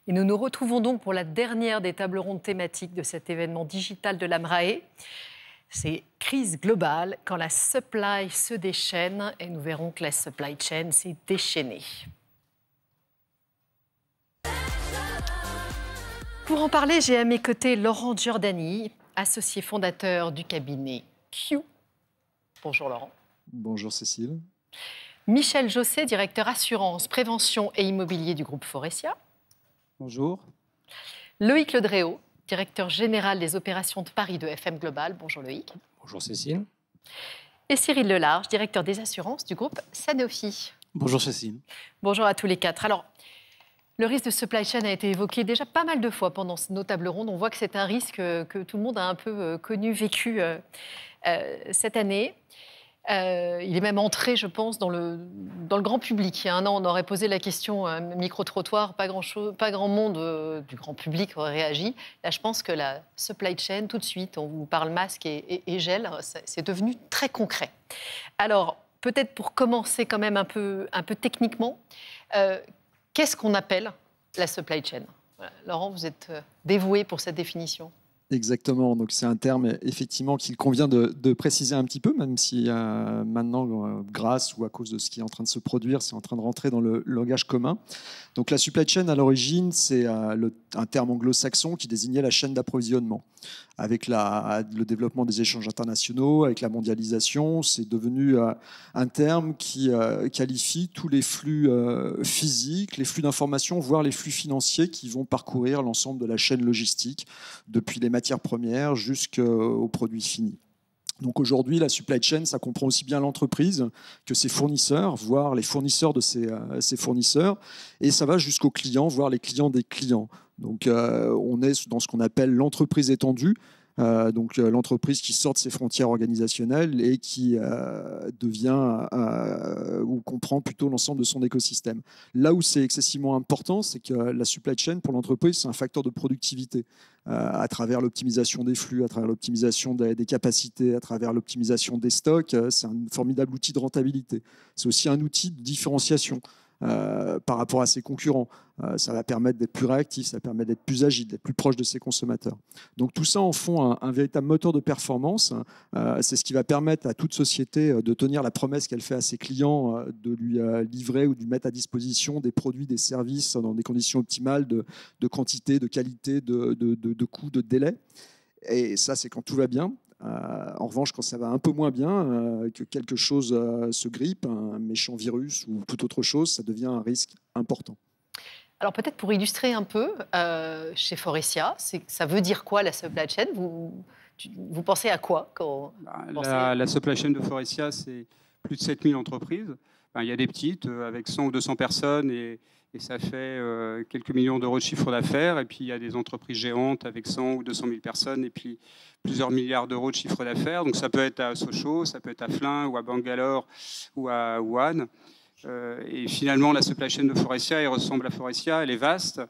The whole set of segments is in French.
Et nous nous retrouvons donc pour la dernière des tables rondes thématiques de cet événement digital de l'AMRAE. C'est crise globale quand la supply se déchaîne et nous verrons que la supply chain s'est déchaînée. Pour en parler, j'ai à mes côtés Laurent Giordani, associé fondateur du cabinet Q. Bonjour Laurent. Bonjour Cécile. Michel Josset, directeur assurance, prévention et immobilier du groupe Foressia. Bonjour. Loïc Ledréau, directeur général des opérations de Paris de FM Global. Bonjour Loïc. Bonjour Cécile. Et Cyril Lelarge, directeur des assurances du groupe Sanofi. Bonjour Cécile. Bonjour à tous les quatre. Alors, le risque de supply chain a été évoqué déjà pas mal de fois pendant nos tables rondes. On voit que c'est un risque que tout le monde a un peu connu, vécu cette année. Il est même entré, je pense, dans le grand public. Il y a un an, on aurait posé la question micro-trottoir, pas grand monde du grand public aurait réagi. Là, je pense que la supply chain, tout de suite, on vous parle masque et gel, c'est devenu très concret. Alors, peut-être pour commencer quand même un peu techniquement, qu'est-ce qu'on appelle la supply chain ? Voilà. Laurent, vous êtes dévoué pour cette définition. Exactement, donc c'est un terme effectivement qu'il convient de préciser un petit peu, même si maintenant, grâce ou à cause de ce qui est en train de se produire, c'est en train de rentrer dans le langage commun. Donc la supply chain, à l'origine, c'est un terme anglo-saxon qui désignait la chaîne d'approvisionnement. Avec le développement des échanges internationaux, avec la mondialisation, c'est devenu un terme qui qualifie tous les flux physiques, les flux d'informations, voire les flux financiers qui vont parcourir l'ensemble de la chaîne logistique, depuis les matières premières jusqu'aux produits finis. Donc aujourd'hui, la supply chain, ça comprend aussi bien l'entreprise que ses fournisseurs, voire les fournisseurs de ses fournisseurs, et ça va jusqu'aux clients, voire les clients des clients. Donc on est dans ce qu'on appelle l'entreprise étendue, donc l'entreprise qui sort de ses frontières organisationnelles et qui devient ou comprend plutôt l'ensemble de son écosystème. Là où c'est excessivement important, c'est que la supply chain pour l'entreprise, c'est un facteur de productivité à travers l'optimisation des flux, à travers l'optimisation des capacités, à travers l'optimisation des stocks. C'est un formidable outil de rentabilité. C'est aussi un outil de différenciation par rapport à ses concurrents. Ça va permettre d'être plus réactif, ça va permettre d'être plus agile, d'être plus proche de ses consommateurs. Donc tout ça en font un véritable moteur de performance. C'est ce qui va permettre à toute société de tenir la promesse qu'elle fait à ses clients, de lui livrer ou de lui mettre à disposition des produits, des services dans des conditions optimales de quantité, de qualité, de coût, de délai. Et ça, c'est quand tout va bien. En revanche, quand ça va un peu moins bien, que quelque chose se grippe, un méchant virus ou toute autre chose, ça devient un risque important. Alors peut-être pour illustrer un peu, chez Foressia, ça veut dire quoi la supply chain ? Vous pensez à quoi quand la supply chain de Foressia, c'est plus de 7000 entreprises. Il y a des petites avec 100 ou 200 personnes et ça fait quelques millions d'euros de chiffre d'affaires. Et puis il y a des entreprises géantes avec 100 ou 200 000 personnes et puis plusieurs milliards d'euros de chiffre d'affaires. Donc ça peut être à Sochaux, ça peut être à Flins ou à Bangalore ou à Wuhan. Et finalement, la supply chain de Foressia, elle ressemble à Foressia, elle est vaste,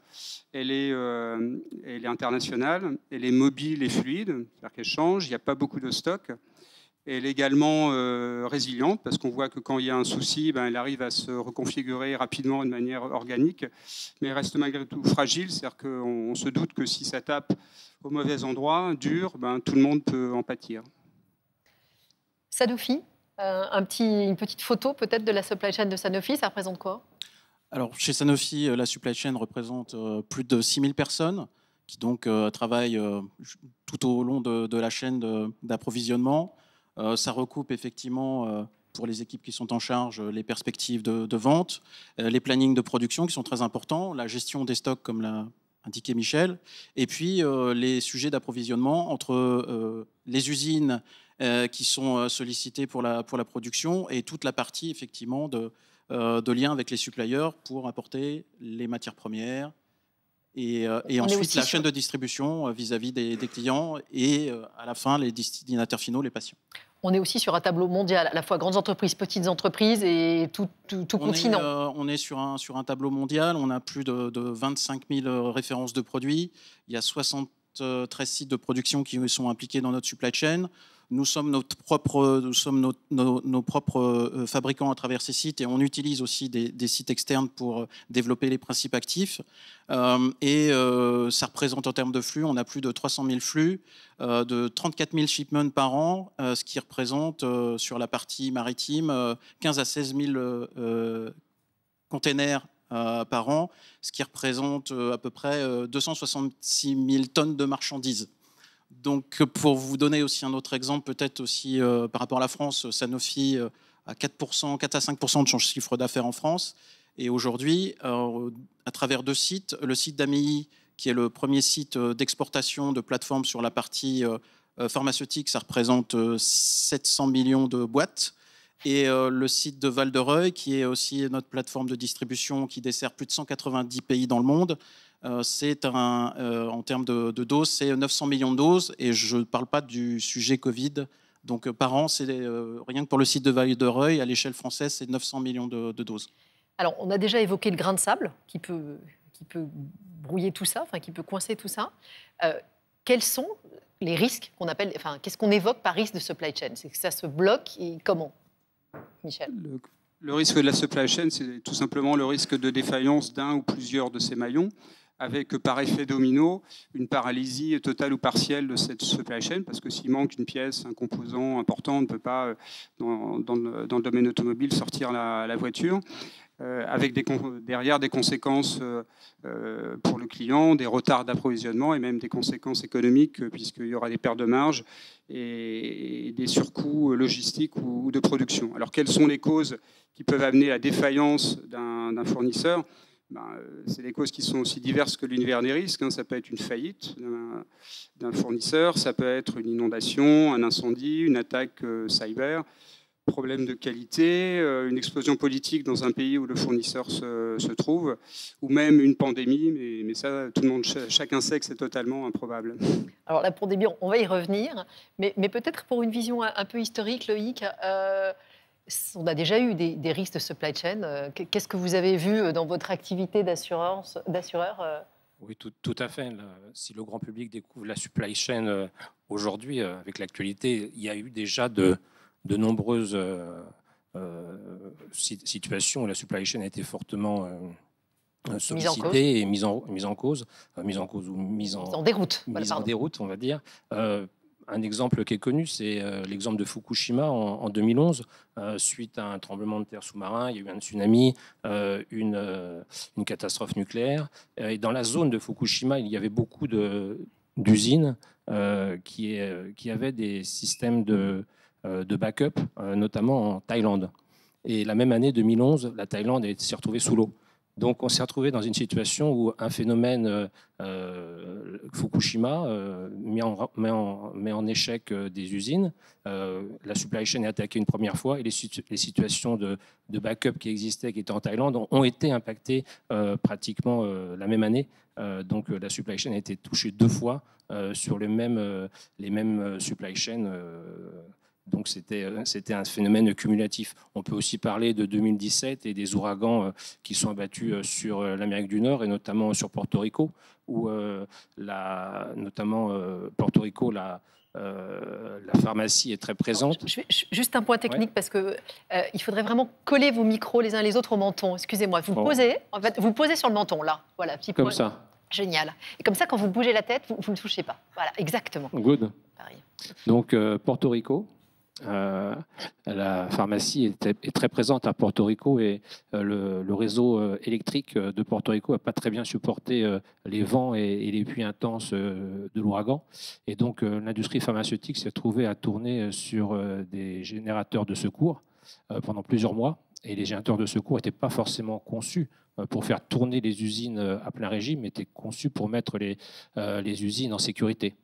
elle est internationale, elle est mobile et fluide, c'est-à-dire qu'elle change, il n'y a pas beaucoup de stock. Elle est également résiliente, parce qu'on voit que quand il y a un souci, elle arrive à se reconfigurer rapidement de manière organique, mais elle reste malgré tout fragile, c'est-à-dire qu'on se doute que si ça tape au mauvais endroit, dur, tout le monde peut en pâtir. Sanofi, une petite photo peut-être de la supply chain de Sanofi, ça représente quoi ? Alors, chez Sanofi, la supply chain représente plus de 6000 personnes qui donc travaillent tout au long de la chaîne d'approvisionnement. Ça recoupe effectivement, pour les équipes qui sont en charge, les perspectives de vente, les plannings de production qui sont très importants, la gestion des stocks comme l'a indiqué Michel, et puis les sujets d'approvisionnement entre les usines qui sont sollicitées pour la production et toute la partie effectivement de lien avec les suppliers pour apporter les matières premières et ensuite la chaîne de distribution vis-à-vis des clients et à la fin les destinataires finaux, les patients. On est aussi sur un tableau mondial, à la fois grandes entreprises, petites entreprises et tout continent. On est sur un tableau mondial, on a plus de 25 000 références de produits, il y a 60 13 sites de production qui sont impliqués dans notre supply chain. Nous sommes nos propres fabricants à travers ces sites et on utilise aussi des sites externes pour développer les principes actifs. Ça représente en termes de flux, on a plus de 300 000 flux, de 34 000 shipments par an, ce qui représente sur la partie maritime 15 à 16 000 containers par an, ce qui représente à peu près 266 000 tonnes de marchandises. Donc, pour vous donner aussi un autre exemple, peut-être aussi par rapport à la France, Sanofi a 4 à 5% de son chiffre d'affaires en France. Et aujourd'hui, à travers 2 sites, le site d'Amilly, qui est le premier site d'exportation de plateformes sur la partie pharmaceutique, ça représente 700 millions de boîtes. Et le site de Val-de-Reuil, qui est aussi notre plateforme de distribution qui dessert plus de 190 pays dans le monde, en termes de doses, c'est 900 millions de doses. Et je ne parle pas du sujet Covid. Donc par an, c'est rien que pour le site de Val-de-Reuil, à l'échelle française, c'est 900 millions de doses. Alors, on a déjà évoqué le grain de sable qui peut brouiller tout ça, qui peut coincer tout ça. Quels sont les risques qu'on appelle, qu'est-ce qu'on évoque par risque de supply chain? C'est que ça se bloque et comment, Michel? Le risque de la supply chain, c'est tout simplement le risque de défaillance d'un ou plusieurs de ces maillons, avec par effet domino une paralysie totale ou partielle de cette supply chain, parce que s'il manque une pièce, un composant important, on ne peut pas, dans le domaine automobile, sortir la voiture, avec derrière des conséquences pour le client, des retards d'approvisionnement et même des conséquences économiques, puisqu'il y aura des pertes de marge et des surcoûts logistiques ou de production. Alors, quelles sont les causes qui peuvent amener à la défaillance d'un fournisseur? C'est des causes qui sont aussi diverses que l'univers des risques. Ça peut être une faillite d'un fournisseur, ça peut être une inondation, un incendie, une attaque cyber, problème de qualité, une explosion politique dans un pays où le fournisseur se trouve, ou même une pandémie, mais ça, tout le monde, chacun sait que c'est totalement improbable. Alors la pandémie, on va y revenir, mais peut-être pour une vision un peu historique, Loïc, on a déjà eu des risques de supply chain. Qu'est-ce que vous avez vu dans votre activité d'assureur? Oui, tout à fait. Si le grand public découvre la supply chain aujourd'hui, avec l'actualité, il y a eu déjà de nombreuses situations où la supply chain a été fortement sollicitée et mise en cause ou mise en déroute, on va dire. Un exemple qui est connu, c'est l'exemple de Fukushima en 2011. Suite à un tremblement de terre sous-marin, il y a eu un tsunami, une catastrophe nucléaire. Et dans la zone de Fukushima, il y avait beaucoup d'usines qui avaient des systèmes de backup, notamment en Thaïlande. Et la même année 2011, la Thaïlande s'est retrouvée sous l'eau. Donc on s'est retrouvé dans une situation où un phénomène Fukushima met en échec des usines. La supply chain est attaquée une première fois et les situations de backup qui existaient, qui étaient en Thaïlande, ont été impactées pratiquement la même année. Donc la supply chain a été touchée 2 fois sur les mêmes supply chain. Donc c'était un phénomène cumulatif. On peut aussi parler de 2017 et des ouragans qui sont abattus sur l'Amérique du Nord et notamment sur Porto Rico, où Porto Rico, la pharmacie est très présente. Juste un point technique, parce que il faudrait vraiment coller vos micros les uns les autres au menton. Excusez-moi, vous posez sur le menton, là. Voilà, petit comme point. Ça. Génial. Et comme ça, quand vous bougez la tête, vous ne touchez pas. Voilà, exactement. Good. Pareil. Donc Porto Rico. La pharmacie est très présente à Porto Rico et le réseau électrique de Porto Rico n'a pas très bien supporté les vents et les pluies intenses de l'ouragan. Et donc l'industrie pharmaceutique s'est trouvée à tourner sur des générateurs de secours pendant plusieurs mois. Et les générateurs de secours n'étaient pas forcément conçus pour faire tourner les usines à plein régime, mais étaient conçus pour mettre les usines en sécurité.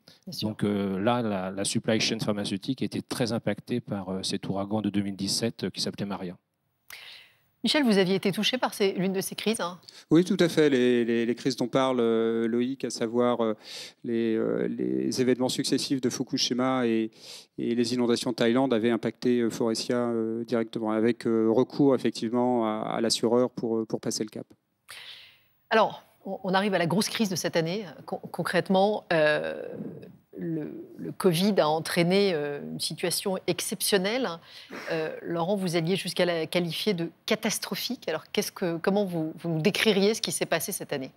Donc là, la supply chain pharmaceutique était très impactée par cet ouragan de 2017 qui s'appelait Maria. Michel, vous aviez été touché par l'une de ces crises, hein? Oui, tout à fait. Les crises dont parle Loïc, à savoir les événements successifs de Fukushima et les inondations de Thaïlande, avaient impacté Faurecia directement, avec recours effectivement à l'assureur pour passer le cap. Alors, On arrive à la grosse crise de cette année. Concrètement, le Covid a entraîné une situation exceptionnelle. Laurent, vous alliez jusqu'à la qualifier de catastrophique. Alors, comment vous nous décririez ce qui s'est passé cette année ?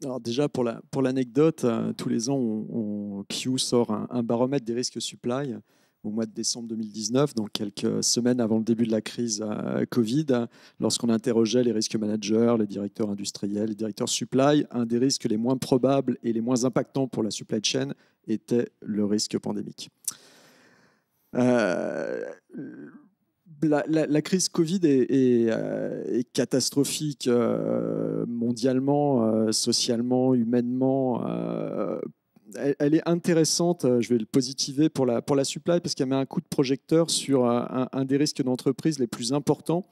Alors déjà, pour l'anecdote, tous les ans, Q sort un baromètre des risques supply au mois de décembre 2019, donc quelques semaines avant le début de la crise Covid, lorsqu'on interrogeait les risques managers, les directeurs industriels, les directeurs supply, un des risques les moins probables et les moins impactants pour la supply chain était le risque pandémique. La crise Covid est catastrophique mondialement, socialement, humainement. Elle est intéressante, je vais le positiver pour la supply, parce qu'elle met un coup de projecteur sur un des risques d'entreprise les plus importants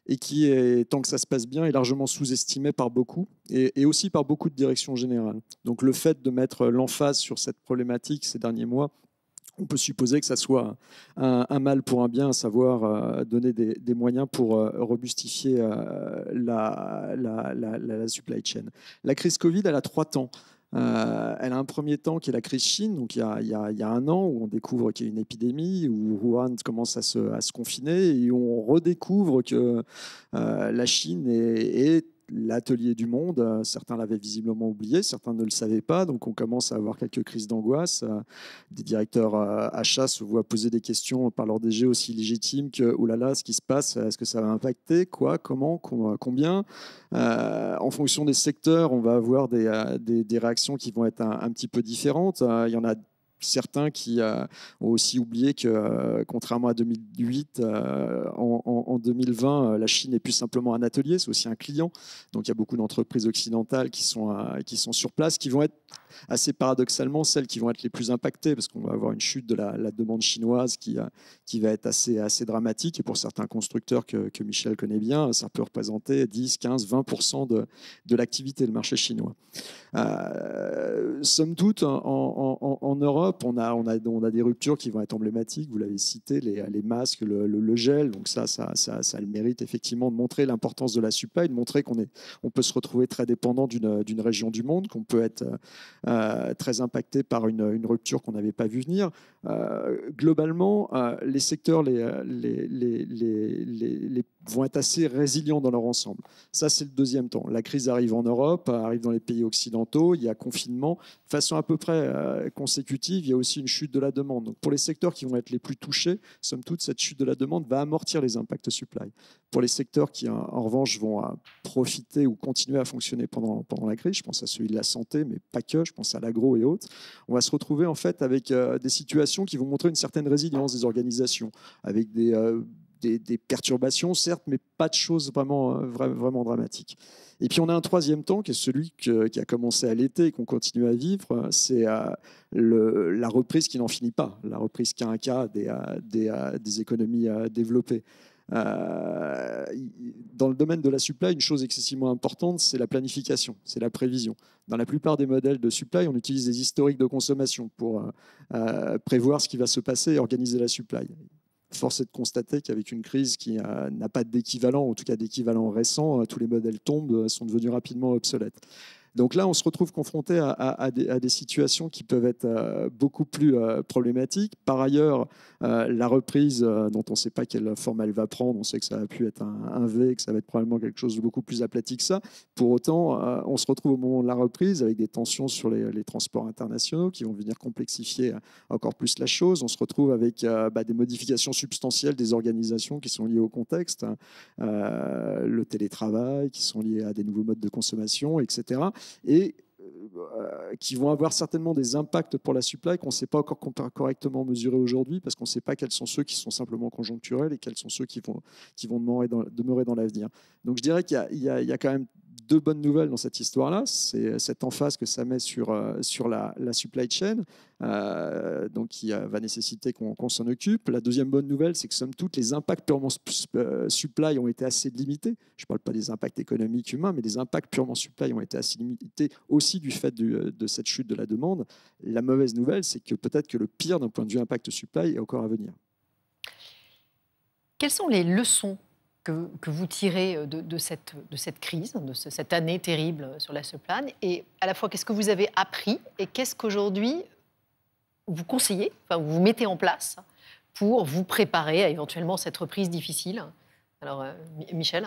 et qui, tant que ça se passe bien, est largement sous-estimé par beaucoup et aussi par beaucoup de directions générales. Donc le fait de mettre l'emphase sur cette problématique ces derniers mois, on peut supposer que ça soit un mal pour un bien, à savoir donner des moyens pour robustifier la supply chain. La crise Covid, elle a 3 temps. Elle a un premier temps qui est la crise Chine, donc il y a 1 an, où on découvre qu'il y a une épidémie, où Wuhan commence à se confiner, et où on redécouvre que la Chine est l'atelier du monde. Certains l'avaient visiblement oublié, certains ne le savaient pas, donc on commence à avoir quelques crises d'angoisse. Des directeurs achats se voient poser des questions par leur DG aussi légitimes que « oh là là, ce qui se passe, est-ce que ça va impacter ? Quoi ? Comment ? Combien ?» En fonction des secteurs, on va avoir des réactions qui vont être un petit peu différentes. Il y en a certains qui ont aussi oublié que, contrairement à 2008, en 2020, la Chine n'est plus simplement un atelier, c'est aussi un client. Donc il y a beaucoup d'entreprises occidentales qui sont sur place, qui vont être assez paradoxalement celles qui vont être les plus impactées, parce qu'on va avoir une chute de la demande chinoise qui va être assez dramatique. Et pour certains constructeurs que Michel connaît bien, ça peut représenter 10, 15, 20% de l'activité, le marché chinois. Somme toute, en Europe, on a des ruptures qui vont être emblématiques. Vous l'avez cité, les masques, le gel. Donc ça a le mérite effectivement de montrer l'importance de la supply, de montrer qu'on peut se retrouver très dépendant d'une région du monde, qu'on peut être très impacté par une rupture qu'on n'avait pas vu venir. Globalement, les secteurs vont être assez résilients dans leur ensemble. Ça, c'est le deuxième temps. La crise arrive en Europe, arrive dans les pays occidentaux, il y a confinement. De façon à peu près consécutive, il y a aussi une chute de la demande. Donc, pour les secteurs qui vont être les plus touchés, somme toute, cette chute de la demande va amortir les impacts supply. Pour les secteurs qui, en revanche, vont profiter ou continuer à fonctionner pendant la crise, je pense à celui de la santé, mais pas que, je pense à l'agro et autres, on va se retrouver en fait avec des situations qui vont montrer une certaine résilience des organisations, avec des perturbations, certes, mais pas de choses vraiment dramatiques. Et puis on a un troisième temps qui est celui qui a commencé à l'été et qu'on continue à vivre, c'est la reprise qui n'en finit pas, la reprise quinquennale des économies développées. Dans le domaine de la supply, une chose excessivement importante, c'est la planification, c'est la prévision. Dans la plupart des modèles de supply, on utilise des historiques de consommation pour prévoir ce qui va se passer et organiser la supply. Force est de constater qu'avec une crise qui n'a pas d'équivalent, en tout cas d'équivalent récent, tous les modèles tombent, sont devenus rapidement obsolètes. Donc là, on se retrouve confronté à des situations qui peuvent être beaucoup plus problématiques. Par ailleurs, la reprise, dont on ne sait pas quelle forme elle va prendre, on sait que ça va pu être un V, que ça va être probablement quelque chose de beaucoup plus aplati que ça. Pour autant, on se retrouve au moment de la reprise avec des tensions sur les transports internationaux qui vont venir complexifier encore plus la chose. On se retrouve avec des modifications substantielles des organisations qui sont liées au contexte, le télétravail, qui sont liées à des nouveaux modes de consommation, etc. Et qui vont avoir certainement des impacts pour la supply qu'on ne sait pas encore correctement mesurer aujourd'hui, parce qu'on ne sait pas quels sont ceux qui sont simplement conjoncturels et quels sont ceux qui vont demeurer dans l'avenir. Donc je dirais qu'il y a quand même 2 bonnes nouvelles dans cette histoire-là. C'est cette emphase que ça met sur la supply chain, donc qui va nécessiter qu'on s'en occupe. La deuxième bonne nouvelle, c'est que somme toute, les impacts purement supply ont été assez limités. Je ne parle pas des impacts économiques humains, mais les impacts purement supply ont été assez limités aussi du fait de cette chute de la demande. La mauvaise nouvelle, c'est que peut-être que le pire d'un point de vue impact supply est encore à venir. Quelles sont les leçons que vous tirez de cette crise, de cette année terrible sur la supply, et à la fois qu'est-ce que vous avez appris et qu'est-ce qu'aujourd'hui vous conseillez, enfin vous mettez en place pour vous préparer à éventuellement cette reprise difficile? Alors, Michel,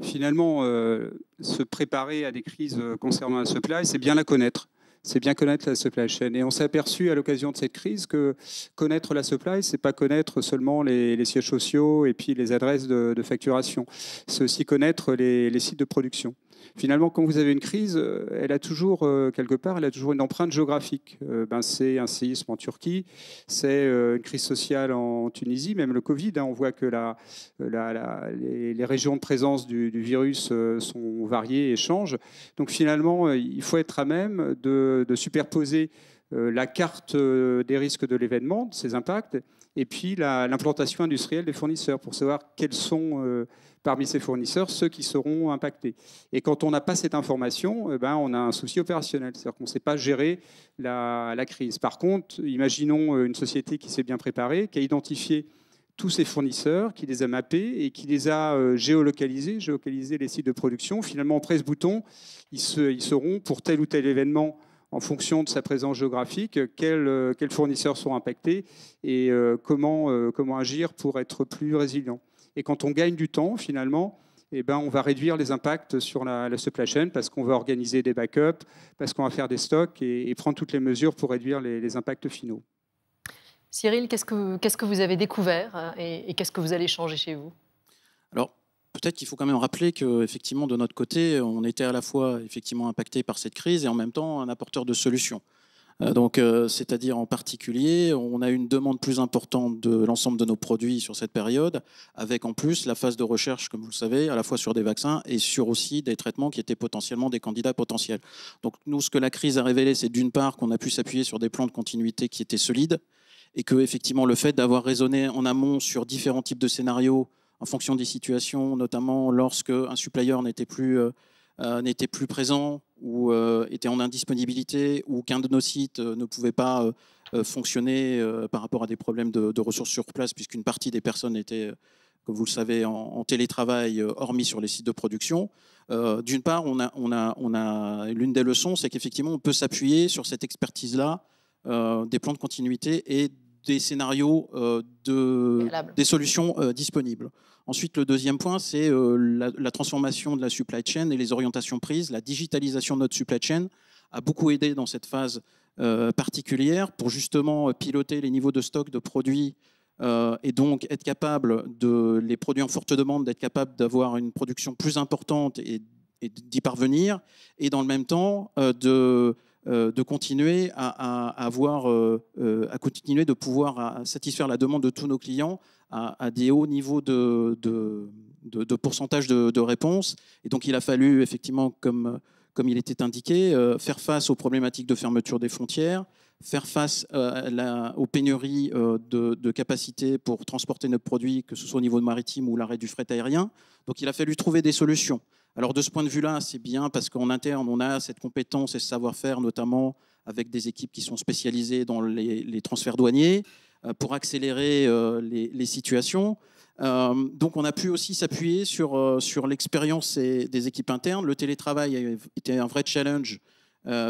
Finalement, se préparer à des crises concernant la supply, c'est bien la connaître. C'est bien connaître la supply chain. Et on s'est aperçu à l'occasion de cette crise que connaître la supply, c'est pas connaître seulement les sièges sociaux et puis les adresses de facturation. C'est aussi connaître les sites de production. Finalement, quand vous avez une crise, elle a toujours, quelque part, elle a toujours une empreinte géographique. C'est un séisme en Turquie, c'est une crise sociale en Tunisie, même le Covid. On voit que les régions de présence du virus sont variées et changent. Donc finalement, il faut être à même de superposer la carte des risques de l'événement, de ses impacts, et puis l'implantation industrielle des fournisseurs pour savoir quels sont parmi ces fournisseurs ceux qui seront impactés. Et quand on n'a pas cette information, on a un souci opérationnel, c'est-à-dire qu'on ne sait pas gérer la crise. Par contre, imaginons une société qui s'est bien préparée, qui a identifié tous ses fournisseurs, qui les a mappés et qui les a géolocalisés les sites de production. Finalement, on presse bouton, ils seront pour tel ou tel événement en fonction de sa présence géographique, quels fournisseurs sont impactés et comment agir pour être plus résilient. Et quand on gagne du temps, finalement, on va réduire les impacts sur la supply chain parce qu'on va organiser des backups, parce qu'on va faire des stocks et prendre toutes les mesures pour réduire les impacts finaux. Cyril, qu'est-ce que vous avez découvert et qu'est-ce que vous allez changer chez vous? Alors, peut-être qu'il faut quand même rappeler qu'effectivement, de notre côté, on était à la fois effectivement impacté par cette crise et en même temps un apporteur de solutions. Donc, c'est-à-dire en particulier, on a une demande plus importante de l'ensemble de nos produits sur cette période, avec en plus la phase de recherche, comme vous le savez, à la fois sur des vaccins et sur aussi des traitements qui étaient potentiellement des candidats potentiels. Donc, nous, ce que la crise a révélé, c'est d'une part qu'on a pu s'appuyer sur des plans de continuité qui étaient solides et que, effectivement, le fait d'avoir raisonné en amont sur différents types de scénarios en fonction des situations, notamment lorsque un supplier n'était plus présent ou était en indisponibilité ou qu'un de nos sites ne pouvait pas fonctionner par rapport à des problèmes de ressources sur place, puisqu'une partie des personnes étaient, comme vous le savez, en télétravail, hormis sur les sites de production. D'une part, l'une des leçons, c'est qu'effectivement, on peut s'appuyer sur cette expertise-là, des plans de continuité et des scénarios, des solutions disponibles. Ensuite, le deuxième point, c'est la transformation de la supply chain et les orientations prises. La digitalisation de notre supply chain a beaucoup aidé dans cette phase particulière pour justement piloter les niveaux de stock de produits et donc être capable les produits en forte demande, d'être capable d'avoir une production plus importante et d'y parvenir, et dans le même temps de continuer à continuer de pouvoir satisfaire la demande de tous nos clients à des hauts niveaux de pourcentage de réponse. Et donc, il a fallu, effectivement, comme il était indiqué, faire face aux problématiques de fermeture des frontières, faire face aux pénuries de capacités pour transporter nos produits, que ce soit au niveau maritime ou l'arrêt du fret aérien. Donc, il a fallu trouver des solutions. Alors, de ce point de vue-là, c'est bien parce qu'en interne, on a cette compétence et ce savoir-faire, notamment avec des équipes qui sont spécialisées dans les transferts douaniers, pour accélérer les situations. Donc, on a pu aussi s'appuyer sur l'expérience des équipes internes. Le télétravail était un vrai challenge,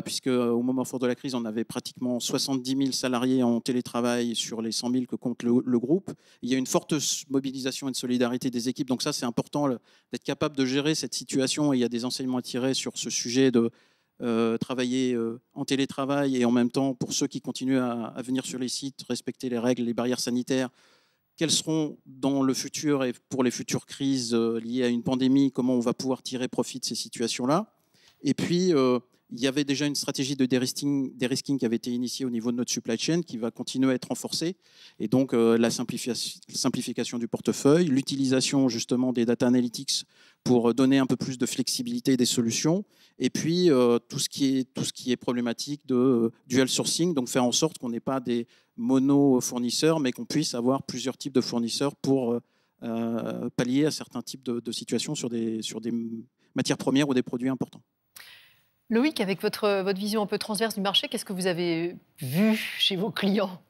puisque au moment fort de la crise, on avait pratiquement 70 000 salariés en télétravail sur les 100 000 que compte le groupe. Il y a une forte mobilisation et de solidarité des équipes. Donc ça, c'est important d'être capable de gérer cette situation. Et il y a des enseignements à tirer sur ce sujet de travailler en télétravail et en même temps, pour ceux qui continuent à venir sur les sites, respecter les règles, les barrières sanitaires. Quelles seront dans le futur et pour les futures crises liées à une pandémie, comment on va pouvoir tirer profit de ces situations-là. Et puis, il y avait déjà une stratégie de de-risking qui avait été initiée au niveau de notre supply chain qui va continuer à être renforcée. Et donc, la simplification du portefeuille, l'utilisation justement des data analytics pour donner un peu plus de flexibilité des solutions. Et puis, tout ce qui est problématique de dual sourcing, donc faire en sorte qu'on n'ait pas des mono-fournisseurs, mais qu'on puisse avoir plusieurs types de fournisseurs pour pallier à certains types de situations sur des matières premières ou des produits importants. Loïc, avec votre vision un peu transverse du marché, qu'est-ce que vous avez vu chez vos clients?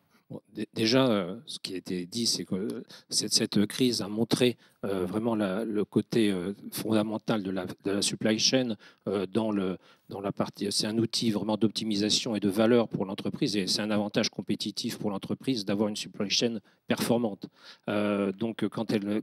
Déjà, ce qui a été dit, c'est que cette crise a montré vraiment le côté fondamental de la supply chain dans la partie. C'est un outil vraiment d'optimisation et de valeur pour l'entreprise, et c'est un avantage compétitif pour l'entreprise d'avoir une supply chain performante. Donc quand elle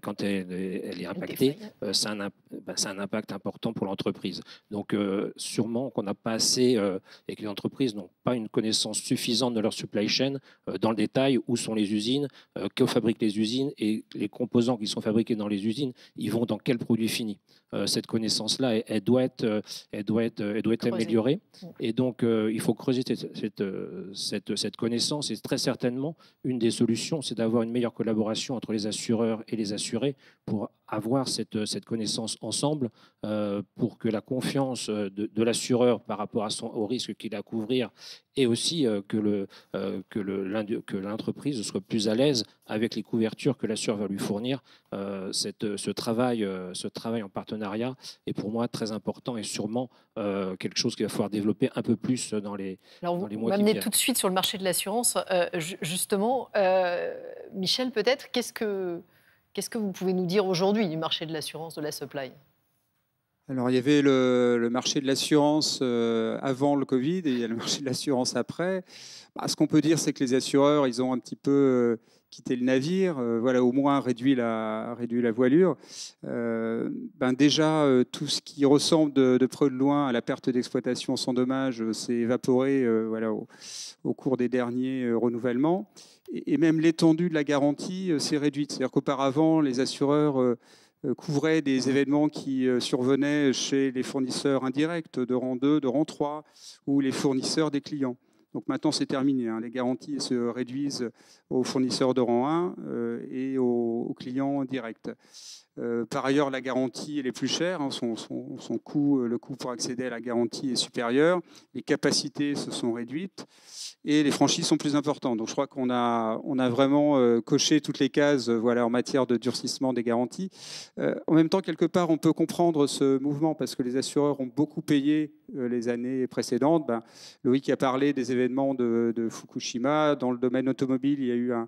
est impactée, c'est un impact important pour l'entreprise. Donc sûrement qu'on n'a pas assez, et que les entreprises n'ont pas une connaissance suffisante de leur supply chain dans le détail, où sont les usines, que fabriquent les usines, et les composants qui sont fabriqués dans les usines, ils vont dans quel produit fini. Cette connaissance-là, elle doit être améliorée. Et donc, il faut creuser cette connaissance. Et très certainement, une des solutions, c'est d'avoir une meilleure collaboration entre les assureurs et les assurés pour avoir cette connaissance ensemble, pour que la confiance de l'assureur par rapport au risque qu'il a à couvrir, et aussi que l'entreprise soit plus à l'aise avec les couvertures que l'assureur va lui fournir. Ce travail en partenariat est pour moi très important, et sûrement quelque chose qu'il va falloir développer un peu plus dans les mois qui viennent. On va amener tout de suite sur le marché de l'assurance. Justement, Michel, peut-être, qu'est-ce que vous pouvez nous dire aujourd'hui du marché de l'assurance, de la supply ? Alors, il y avait le marché de l'assurance avant le Covid, et il y a le marché de l'assurance après. Ce qu'on peut dire, c'est que les assureurs, ils ont un petit peu quitté le navire, au moins réduit la voilure. Déjà, tout ce qui ressemble de près ou de loin à la perte d'exploitation sans dommage s'est évaporé au cours des derniers renouvellements. Et même l'étendue de la garantie s'est réduite. C'est-à-dire qu'auparavant, les assureurs couvrait des événements qui survenaient chez les fournisseurs indirects de rang 2, de rang 3, ou les fournisseurs des clients. Donc maintenant, c'est terminé. Les garanties se réduisent aux fournisseurs de rang 1 et aux clients directs. Par ailleurs, la garantie elle est plus chère. Son coût, le coût pour accéder à la garantie est supérieur. Les capacités se sont réduites et les franchises sont plus importantes. Donc je crois qu'on a vraiment coché toutes les cases en matière de durcissement des garanties. En même temps, quelque part, on peut comprendre ce mouvement parce que les assureurs ont beaucoup payé les années précédentes. Loïc a parlé des événements de Fukushima. Dans le domaine automobile, il y a eu un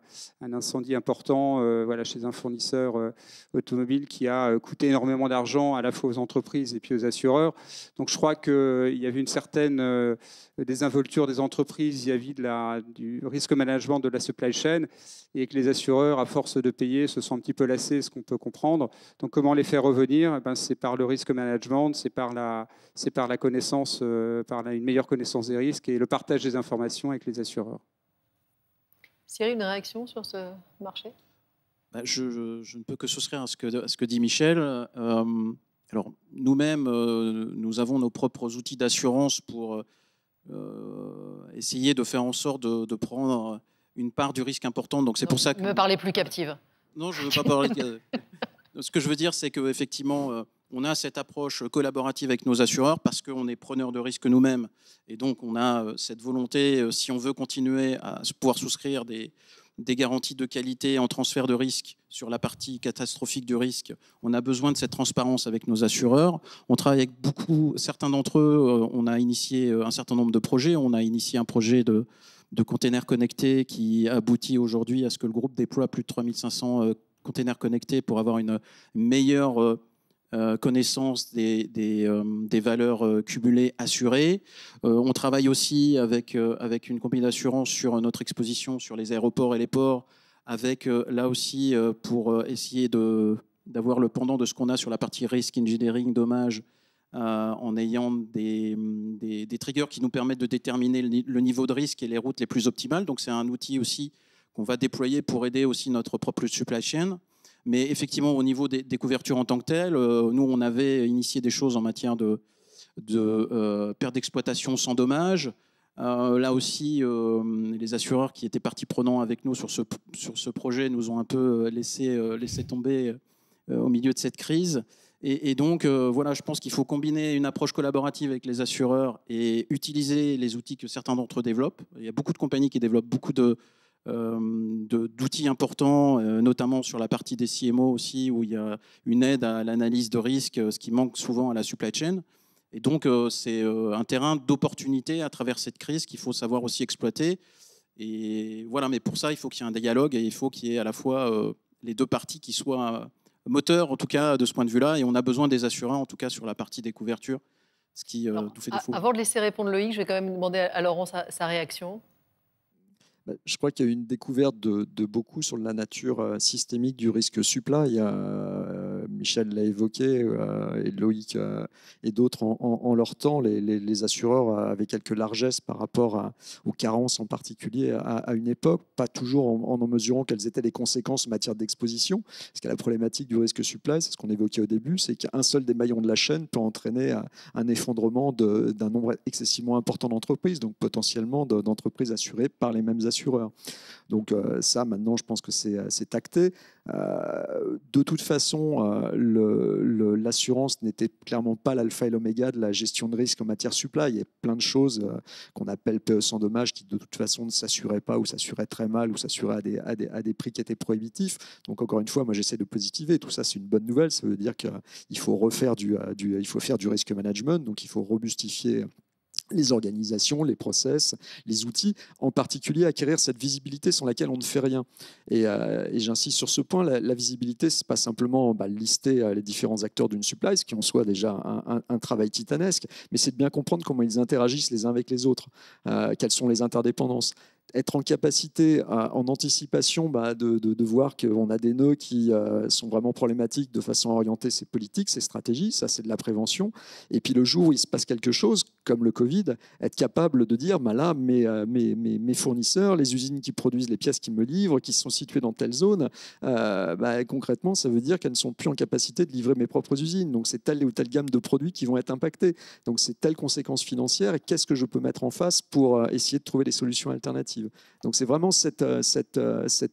incendie important chez un fournisseur automobile qui a coûté énormément d'argent à la fois aux entreprises et puis aux assureurs. Donc je crois qu'il y avait une certaine désinvolture des entreprises vis-à-vis du risque management de la supply chain, et que les assureurs, à force de payer, se sont un petit peu lassés, ce qu'on peut comprendre. Donc comment les faire revenir ? C'est par le risque management, c'est par la connaissance, une meilleure connaissance des risques et le partage des informations avec les assureurs. Cyril, une réaction sur ce marché ? Je ne peux que souscrire à ce que dit Michel. Alors, nous-mêmes, nous avons nos propres outils d'assurance pour essayer de faire en sorte de prendre une part du risque important. Donc, c'est pour ça que... Ne me parlez plus captive. Non, je ne veux pas parler... Ce que je veux dire, c'est qu'effectivement, on a cette approche collaborative avec nos assureurs parce qu'on est preneurs de risque nous-mêmes. Et donc, on a cette volonté, si on veut continuer à pouvoir souscrire des garanties de qualité en transfert de risque sur la partie catastrophique du risque, on a besoin de cette transparence avec nos assureurs. On travaille avec certains d'entre eux, on a initié un certain nombre de projets. On a initié un projet de containers connectés qui aboutit aujourd'hui à ce que le groupe déploie plus de 3500 containers connectés pour avoir une meilleure connaissance des valeurs cumulées assurées. On travaille aussi avec une compagnie d'assurance sur notre exposition sur les aéroports et les ports, avec là aussi pour essayer d'avoir le pendant de ce qu'on a sur la partie risk engineering, dommages, en ayant des triggers qui nous permettent de déterminer le niveau de risque et les routes les plus optimales. Donc c'est un outil aussi qu'on va déployer pour aider aussi notre propre supply chain. Mais effectivement, au niveau des couvertures en tant que telles, nous, on avait initié des choses en matière de perte d'exploitation sans dommage. Là aussi, les assureurs qui étaient partie prenante avec nous sur ce projet nous ont un peu laissé tomber au milieu de cette crise. Et donc, je pense qu'il faut combiner une approche collaborative avec les assureurs et utiliser les outils que certains d'entre eux développent. Il y a beaucoup de compagnies qui développent beaucoup d'outils importants, notamment sur la partie des CMO aussi, où il y a une aide à l'analyse de risque, ce qui manque souvent à la supply chain. Et donc, c'est un terrain d'opportunité à travers cette crise qu'il faut savoir aussi exploiter. Et voilà, mais pour ça, il faut qu'il y ait un dialogue et il faut qu'il y ait à la fois les deux parties qui soient moteur, en tout cas, de ce point de vue-là. Et on a besoin des assureurs, en tout cas, sur la partie des couvertures, ce qui nous fait défaut. Avant de laisser répondre Loïc, je vais quand même demander à Laurent sa réaction. Je crois qu'il y a eu une découverte de beaucoup sur la nature systémique du risque supply. Michel l'a évoqué, et Loïc et d'autres en leur temps. Les assureurs avaient quelques largesses par rapport aux carences en particulier à une époque, pas toujours en mesurant quelles étaient les conséquences en matière d'exposition. Parce que la problématique du risque supply, c'est ce qu'on évoquait au début, c'est qu'un seul des maillons de la chaîne peut entraîner un effondrement d'un nombre excessivement important d'entreprises, donc potentiellement d'entreprises assurées par les mêmes assureurs. Donc ça, maintenant, je pense que c'est acté. De toute façon, l'assurance n'était clairement pas l'alpha et l'oméga de la gestion de risque en matière supply. Il y a plein de choses qu'on appelle PE sans dommage qui, de toute façon, ne s'assuraient pas ou s'assuraient très mal ou s'assuraient à des prix qui étaient prohibitifs. Donc, encore une fois, moi, j'essaie de positiver. Tout ça, c'est une bonne nouvelle. Ça veut dire qu'il faut faire du risque management. Donc, il faut robustifier les organisations, les process, les outils, en particulier acquérir cette visibilité sans laquelle on ne fait rien. Et j'insiste sur ce point, la visibilité, ce n'est pas simplement lister les différents acteurs d'une supply, ce qui en soit déjà un travail titanesque, mais c'est de bien comprendre comment ils interagissent les uns avec les autres, quelles sont les interdépendances. Être en capacité, en anticipation, de voir qu'on a des nœuds qui sont vraiment problématiques de façon à orienter ses politiques, ses stratégies, ça c'est de la prévention. Et puis le jour où il se passe quelque chose, comme le Covid, être capable de dire, là, mes fournisseurs, les usines qui produisent les pièces qu'ils me livrent, qui sont situées dans telle zone, concrètement, ça veut dire qu'elles ne sont plus en capacité de livrer mes propres usines. Donc c'est telle ou telle gamme de produits qui vont être impactés. Donc c'est telle conséquence financière et qu'est-ce que je peux mettre en face pour essayer de trouver des solutions alternatives. Donc c'est vraiment cette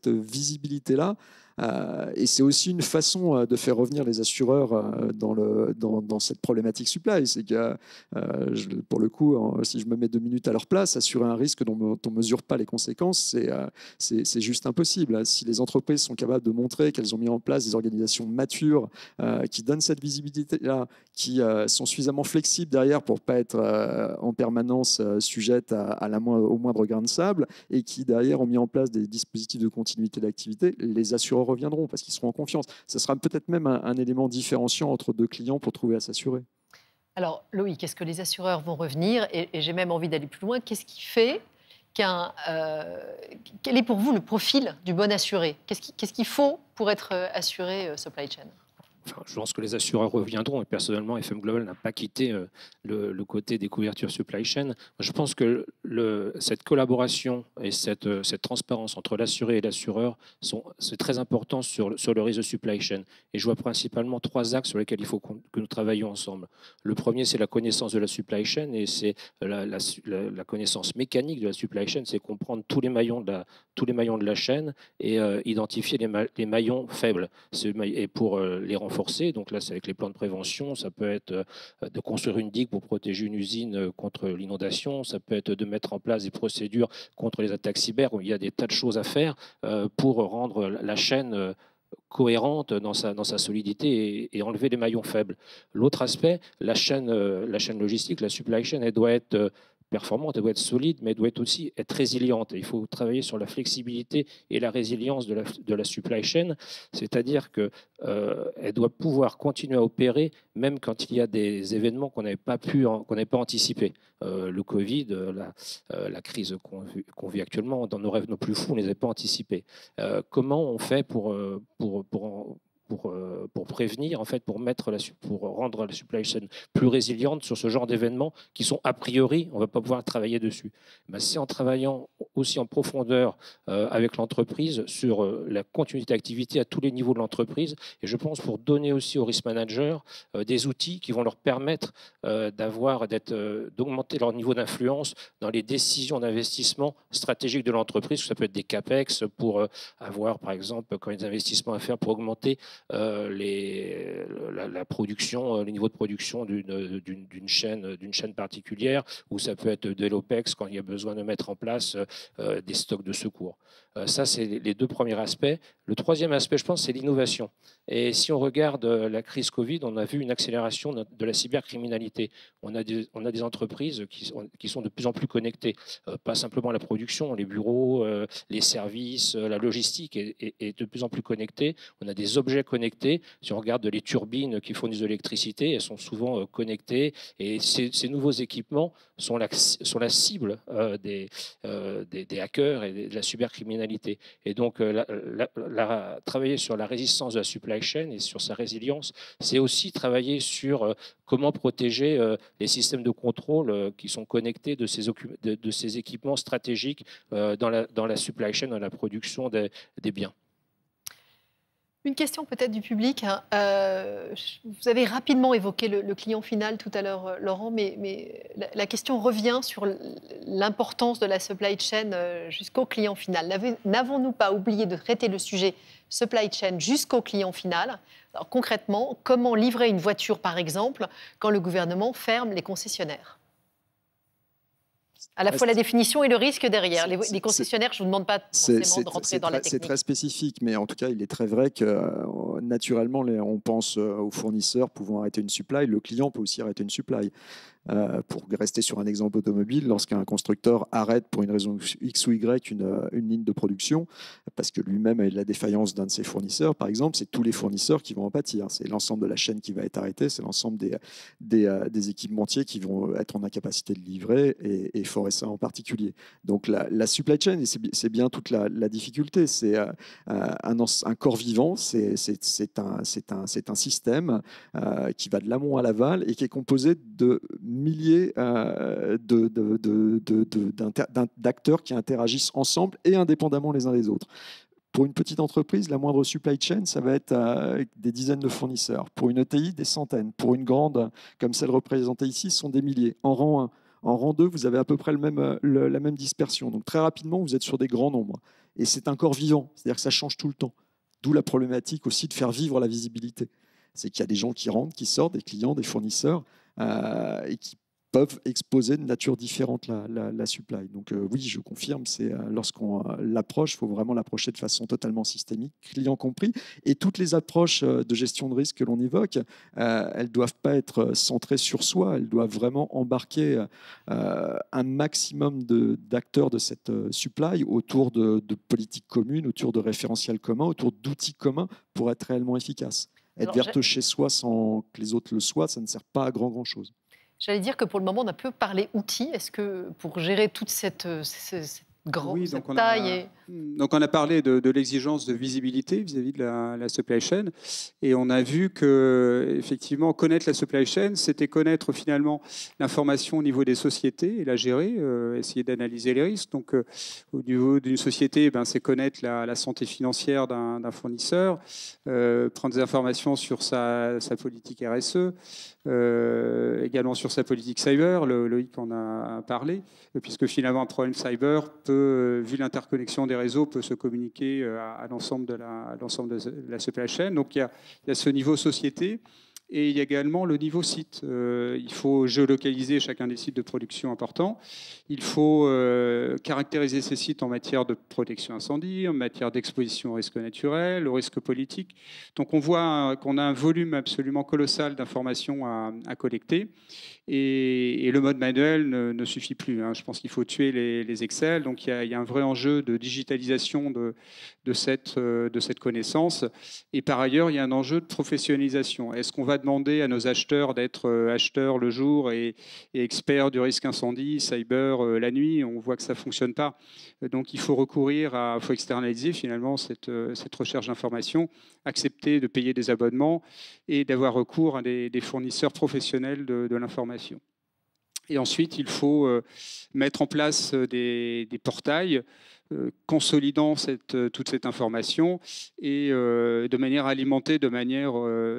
visibilité-là. Et c'est aussi une façon de faire revenir les assureurs dans cette problématique supply. C'est que, pour le coup, si je me mets 2 minutes à leur place, assurer un risque dont on ne mesure pas les conséquences, c'est juste impossible. Si les entreprises sont capables de montrer qu'elles ont mis en place des organisations matures qui donnent cette visibilité-là, qui sont suffisamment flexibles derrière pour ne pas être en permanence sujettes au moindre grain de sable, et qui derrière ont mis en place des dispositifs de continuité d'activité, les assureurs reviendront parce qu'ils seront en confiance. Ce sera peut-être même un élément différenciant entre deux clients pour trouver à s'assurer. Alors Loïc, est-ce que les assureurs vont revenir ? Et j'ai même envie d'aller plus loin. Qu'est-ce qui fait quel est pour vous le profil du bon assuré ? Qu'est-ce qu'il faut pour être assuré supply chain ? Je pense que les assureurs reviendront, et personnellement, FM Global n'a pas quitté le côté des couvertures supply chain. Je pense que cette collaboration et cette transparence entre l'assuré et l'assureur, c'est très important sur le risque de supply chain. Et je vois principalement 3 axes sur lesquels il faut que nous travaillions ensemble. Le premier, c'est la connaissance de la supply chain, et c'est la connaissance mécanique de la supply chain, c'est comprendre tous les maillons de la chaîne et identifier les maillons faibles. Et pour les renforcer, donc là c'est avec les plans de prévention, ça peut être de construire une digue pour protéger une usine contre l'inondation, ça peut être de mettre en place des procédures contre les attaques cyber, où il y a des tas de choses à faire pour rendre la chaîne cohérente dans sa solidité et enlever les maillons faibles. L'autre aspect, la chaîne logistique, la supply chain, elle doit être performante, elle doit être solide, mais elle doit aussi être résiliente. Et il faut travailler sur la flexibilité et la résilience de la supply chain, c'est-à-dire qu'elle doit pouvoir continuer à opérer même quand il y a des événements qu'on n'avait pas anticipés. Le Covid, la crise qu'on vit actuellement, dans nos rêves nos plus fous, on ne les avait pas anticipés. Comment on fait pour prévenir, en fait, pour rendre la supply chain plus résiliente sur ce genre d'événements qui sont a priori, on ne va pas pouvoir travailler dessus. C'est en travaillant aussi en profondeur avec l'entreprise sur la continuité d'activité à tous les niveaux de l'entreprise, et je pense pour donner aussi aux risk managers des outils qui vont leur permettre d'augmenter leur niveau d'influence dans les décisions d'investissement stratégiques de l'entreprise. Ça peut être des CAPEX pour avoir, par exemple, quand il y a des investissements à faire pour augmenter la production, le niveau de production d'une chaîne particulière, ou ça peut être de l'OPEX quand il y a besoin de mettre en place des stocks de secours. Ça, c'est les 2 premiers aspects. Le 3e aspect, je pense, c'est l'innovation. Et si on regarde la crise Covid, on a vu une accélération de la cybercriminalité. On a des entreprises qui sont de plus en plus connectées, pas simplement la production, les bureaux, les services, la logistique est de plus en plus connectée. On a des objets connectées. Si on regarde les turbines qui fournissent de l'électricité, elles sont souvent connectées. Et ces nouveaux équipements sont la cible des hackers et de la cybercriminalité. Et donc, travailler sur la résistance de la supply chain et sur sa résilience, c'est aussi travailler sur comment protéger les systèmes de contrôle qui sont connectés de ces équipements stratégiques dans la supply chain, dans la production des biens. Une question peut-être du public. Vous avez rapidement évoqué le client final tout à l'heure, Laurent, mais la question revient sur l'importance de la supply chain jusqu'au client final. N'avons-nous pas oublié de traiter le sujet supply chain jusqu'au client final? Alors, concrètement, comment livrer une voiture, par exemple, quand le gouvernement ferme les concessionnaires? À la fois la définition et le risque derrière. Les concessionnaires, je ne vous demande pas forcément de rentrer dans la technique. C'est très spécifique, mais en tout cas, il est très vrai que naturellement, on pense aux fournisseurs pouvant arrêter une supply. Le client peut aussi arrêter une supply. Pour rester sur un exemple automobile, lorsqu'un constructeur arrête pour une raison X ou Y une ligne de production, parce que lui-même a la défaillance d'un de ses fournisseurs, par exemple, c'est tous les fournisseurs qui vont en pâtir. C'est l'ensemble de la chaîne qui va être arrêtée, c'est l'ensemble des équipementiers qui vont être en incapacité de livrer, et Faurecia en particulier. Donc la supply chain, c'est bien toute la difficulté, c'est un corps vivant, c'est un système qui va de l'amont à l'aval et qui est composé de milliers d'acteurs qui interagissent ensemble et indépendamment les uns des autres. Pour une petite entreprise, la moindre supply chain, ça va être des dizaines de fournisseurs. Pour une ETI, des centaines. Pour une grande, comme celle représentée ici, ce sont des milliers. En rang 1. En rang 2, vous avez à peu près la même dispersion. Donc très rapidement, vous êtes sur des grands nombres. Et c'est un corps vivant, c'est-à-dire que ça change tout le temps. D'où la problématique aussi de faire vivre la visibilité. C'est qu'il y a des gens qui rentrent, qui sortent, des clients, des fournisseurs, et qui peuvent exposer de nature différente la supply. Donc oui, je confirme, c'est lorsqu'on l'approche, il faut vraiment l'approcher de façon totalement systémique, client compris. Et toutes les approches de gestion de risque que l'on évoque, elles ne doivent pas être centrées sur soi, elles doivent vraiment embarquer un maximum d'acteurs de cette supply autour de politiques communes, autour de référentiels communs, autour d'outils communs pour être réellement efficace. Être verte chez soi sans que les autres le soient, ça ne sert pas à grand-chose. J'allais dire que pour le moment, on a peu parlé outils. Est-ce que pour gérer toute cette grande taille... Donc on a parlé de l'exigence de visibilité vis-à-vis de la supply chain. Et on a vu que, effectivement, connaître la supply chain, c'était connaître finalement l'information au niveau des sociétés et la gérer, essayer d'analyser les risques. Donc au niveau d'une société, c'est connaître la santé financière d'un fournisseur, prendre des informations sur sa politique RSE, également sur sa politique cyber, Loïc en a parlé, puisque finalement un problème cyber peut, vu l'interconnexion des réseaux, peut se communiquer à l'ensemble de la supply chain. Donc il y a ce niveau société. Et il y a également le niveau site. Il faut géolocaliser chacun des sites de production importants. Il faut caractériser ces sites en matière de protection incendie, en matière d'exposition au risque naturel, au risque politique. Donc on voit qu'on a un volume absolument colossal d'informations à collecter. Et le mode manuel ne suffit plus. Je pense qu'il faut tuer les Excel. Donc il y a un vrai enjeu de digitalisation de cette connaissance. Et par ailleurs, il y a un enjeu de professionnalisation. Est-ce qu'on va demander à nos acheteurs d'être acheteurs le jour et experts du risque incendie, cyber la nuit? On voit que ça ne fonctionne pas. Donc il faut faut externaliser finalement cette recherche d'information, accepter de payer des abonnements et d'avoir recours à des fournisseurs professionnels de l'information. Et ensuite, il faut mettre en place des portails consolidant toute cette information et de manière alimentée de manière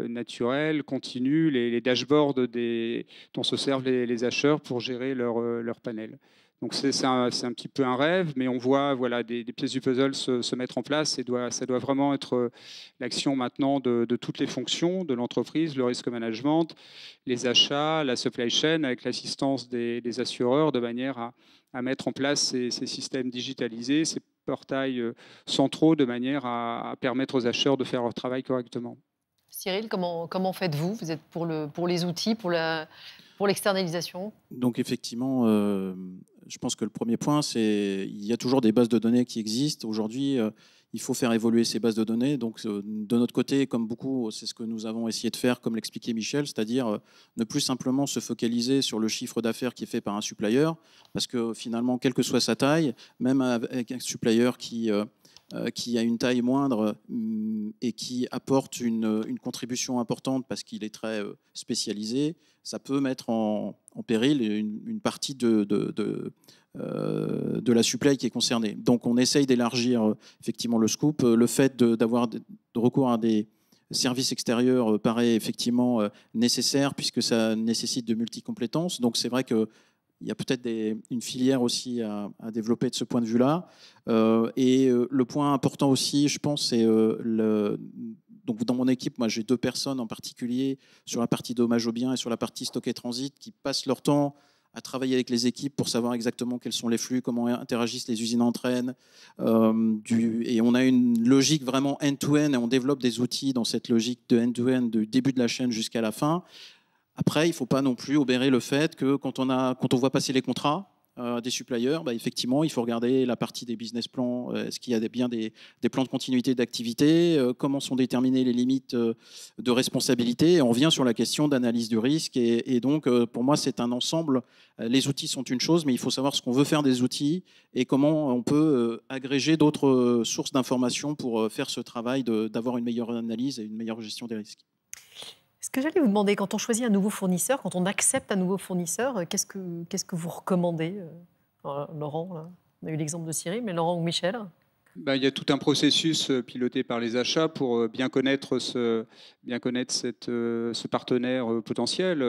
naturelle, continue, les dashboards dont se servent les acheteurs pour gérer leur panel. Donc c'est un petit peu un rêve, mais on voit des pièces du puzzle se mettre en place. Ça doit vraiment être l'action maintenant de toutes les fonctions de l'entreprise, le risque management, les achats, la supply chain, avec l'assistance des assureurs, de manière à mettre en place ces systèmes digitalisés, ces portails centraux, de manière à permettre aux acheteurs de faire leur travail correctement. Cyril, comment faites-vous? Vous êtes pour les outils, pour l'externalisation? Donc effectivement, je pense que le premier point, c'est qu'il y a toujours des bases de données qui existent. Aujourd'hui, il faut faire évoluer ces bases de données. Donc, de notre côté, comme beaucoup, c'est ce que nous avons essayé de faire, comme l'expliquait Michel, c'est-à-dire ne plus simplement se focaliser sur le chiffre d'affaires qui est fait par un supplier, parce que finalement, quelle que soit sa taille, même avec un supplier qui a une taille moindre et qui apporte une contribution importante parce qu'il est très spécialisé, ça peut mettre en péril une partie de la supply qui est concernée. Donc on essaye d'élargir effectivement le scoop. Le fait d'avoir de recours à des services extérieurs paraît effectivement nécessaire puisque ça nécessite de multicompétences. Donc c'est vrai que il y a peut-être une filière aussi à développer de ce point de vue-là. Le point important aussi, je pense, c'est donc dans mon équipe, moi j'ai 2 personnes en particulier sur la partie dommage aux biens et sur la partie stock et transit qui passent leur temps à travailler avec les équipes pour savoir exactement quels sont les flux, comment interagissent les usines entre elles. Et on a une logique vraiment end-to-end et on développe des outils dans cette logique de end-to-end du début de la chaîne jusqu'à la fin. Après, il ne faut pas non plus obérer le fait que quand on voit passer les contrats des suppliers, effectivement, il faut regarder la partie des business plans. Est-ce qu'il y a bien des plans de continuité d'activité? Comment sont déterminées les limites de responsabilité? Et on revient sur la question d'analyse du risque. Et donc, pour moi, c'est un ensemble. Les outils sont une chose, mais il faut savoir ce qu'on veut faire des outils et comment on peut agréger d'autres sources d'informations pour faire ce travail d'avoir une meilleure analyse et une meilleure gestion des risques. Ce que j'allais vous demander, quand on choisit un nouveau fournisseur, quand on accepte un nouveau fournisseur, qu'est-ce que vous recommandez, Laurent, là, on a eu l'exemple de Cyril, mais Laurent ou Michel? Il y a tout un processus piloté par les achats pour bien connaître ce partenaire potentiel.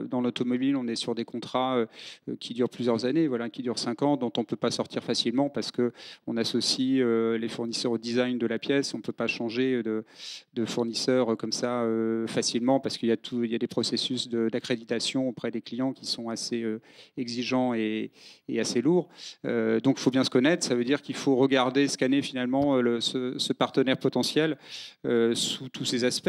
Dans l'automobile, on est sur des contrats qui durent plusieurs années, qui durent 5 ans, dont on ne peut pas sortir facilement parce qu'on associe les fournisseurs au design de la pièce. On ne peut pas changer de fournisseur comme ça facilement parce qu'il y a des processus d'accréditation auprès des clients qui sont assez exigeants et assez lourds. Donc il faut bien se connaître. Ça veut dire qu'il faut regarder, scanner finalement ce partenaire potentiel sous tous ses aspects.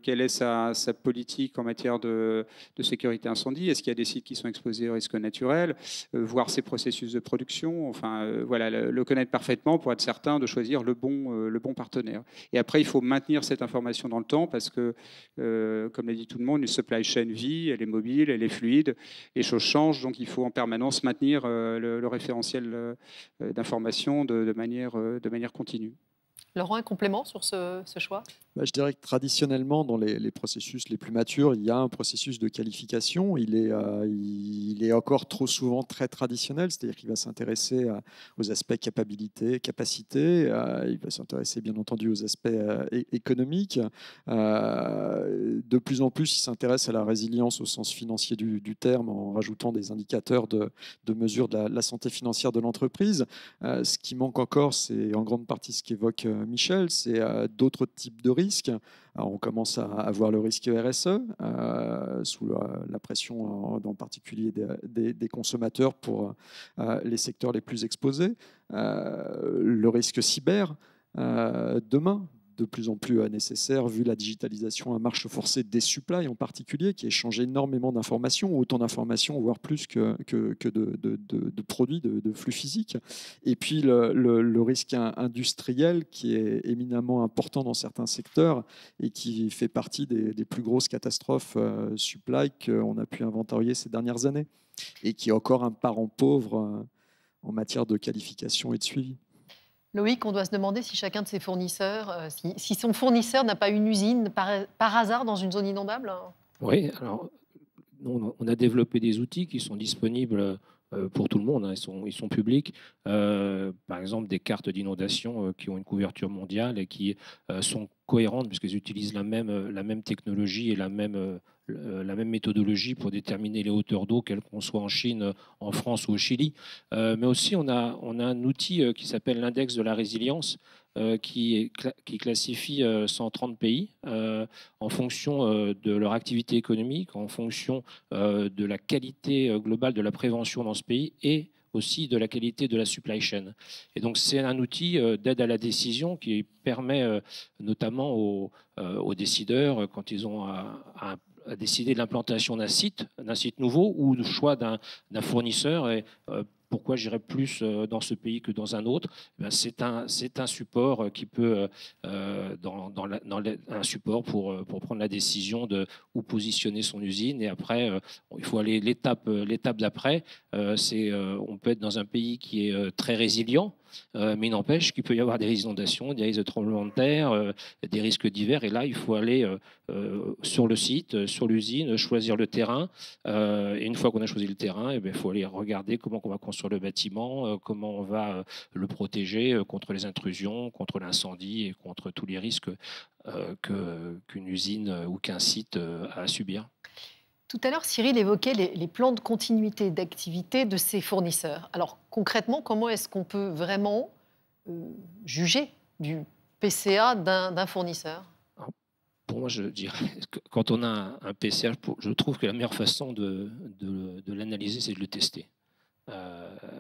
Quelle est sa politique en matière de sécurité incendie? Est-ce qu'il y a des sites qui sont exposés aux risques naturels? Voir ses processus de production. Enfin, le connaître parfaitement pour être certain de choisir le bon partenaire. Et après, il faut maintenir cette information dans le temps parce que, comme l'a dit tout le monde, une supply chain vit, elle est mobile, elle est fluide, les choses changent, donc il faut en permanence maintenir le référentiel d'information de manière continue. Laurent, un complément sur ce choix? Je dirais que traditionnellement, dans les processus les plus matures, il y a un processus de qualification. Il est encore trop souvent très traditionnel, c'est-à-dire qu'il va s'intéresser aux aspects capacité, il va s'intéresser bien entendu aux aspects économiques. De plus en plus, il s'intéresse à la résilience au sens financier du terme en rajoutant des indicateurs de mesure de la santé financière de l'entreprise. Ce qui manque encore, c'est en grande partie ce qu'évoque Michel, c'est d'autres types de risques. Alors, on commence à voir le risque RSE sous la pression en particulier des consommateurs pour les secteurs les plus exposés. Le risque cyber, demain, de plus en plus nécessaire vu la digitalisation à marche forcée des supplies en particulier, qui échangent énormément d'informations, autant d'informations, voire plus que de produits, de flux physiques. Et puis le risque industriel qui est éminemment important dans certains secteurs et qui fait partie des plus grosses catastrophes supply qu'on a pu inventorier ces dernières années et qui est encore un parent pauvre en matière de qualification et de suivi. Loïc, on doit se demander si chacun de ses fournisseurs, si son fournisseur n'a pas une usine par hasard dans une zone inondable. Oui, alors on a développé des outils qui sont disponibles pour tout le monde, hein, ils sont publics. Par exemple, des cartes d'inondation qui ont une couverture mondiale et qui sont cohérentes puisqu'elles utilisent la même technologie et la même méthodologie pour déterminer les hauteurs d'eau, qu'elles qu'on soit en Chine, en France ou au Chili. Mais aussi, on a un outil qui s'appelle l'index de la résilience, qui classifie 130 pays en fonction de leur activité économique, en fonction de la qualité globale de la prévention dans ce pays et aussi de la qualité de la supply chain. Et donc c'est un outil d'aide à la décision qui permet notamment aux décideurs, quand ils ont décider de l'implantation d'un site nouveau ou le choix d'un fournisseur. Et pourquoi j'irais plus dans ce pays que dans un autre? C'est un support qui peut, un support pour prendre la décision de où positionner son usine. Et après, il faut aller l'étape d'après. On peut être dans un pays qui est très résilient, mais il n'empêche qu'il peut y avoir des inondations, des risques de tremblements de terre, des risques divers. Et là, il faut aller sur le site, sur l'usine, choisir le terrain. Et une fois qu'on a choisi le terrain, il faut aller regarder comment on va construire le bâtiment, comment on va le protéger contre les intrusions, contre l'incendie et contre tous les risques qu'une usine ou qu'un site a à subir. Tout à l'heure, Cyril évoquait les plans de continuité d'activité de ces fournisseurs. Alors concrètement, comment est-ce qu'on peut vraiment juger du PCA d'un fournisseur? Pour moi, je dirais que quand on a un PCA, je trouve que la meilleure façon de l'analyser, c'est de le tester.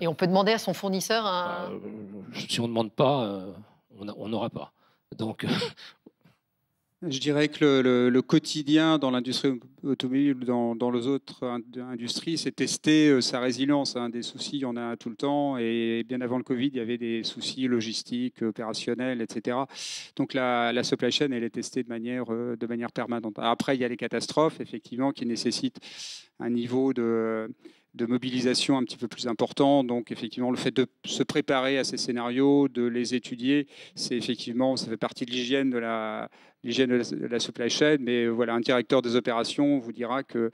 Et on peut demander à son fournisseur si on ne demande pas, on n'aura pas. Donc, je dirais que le quotidien dans l'industrie automobile ou dans les autres industries, c'est tester sa résilience. Des soucis, il y en a tout le temps. Et bien avant le Covid, il y avait des soucis logistiques, opérationnels, etc. Donc la supply chain, elle est testée de manière permanente. Après, il y a les catastrophes, effectivement, qui nécessitent un niveau de mobilisation un petit peu plus important. Donc, effectivement, le fait de se préparer à ces scénarios, de les étudier, ça fait partie de l'hygiène de la supply chain. Mais voilà, un directeur des opérations vous dira que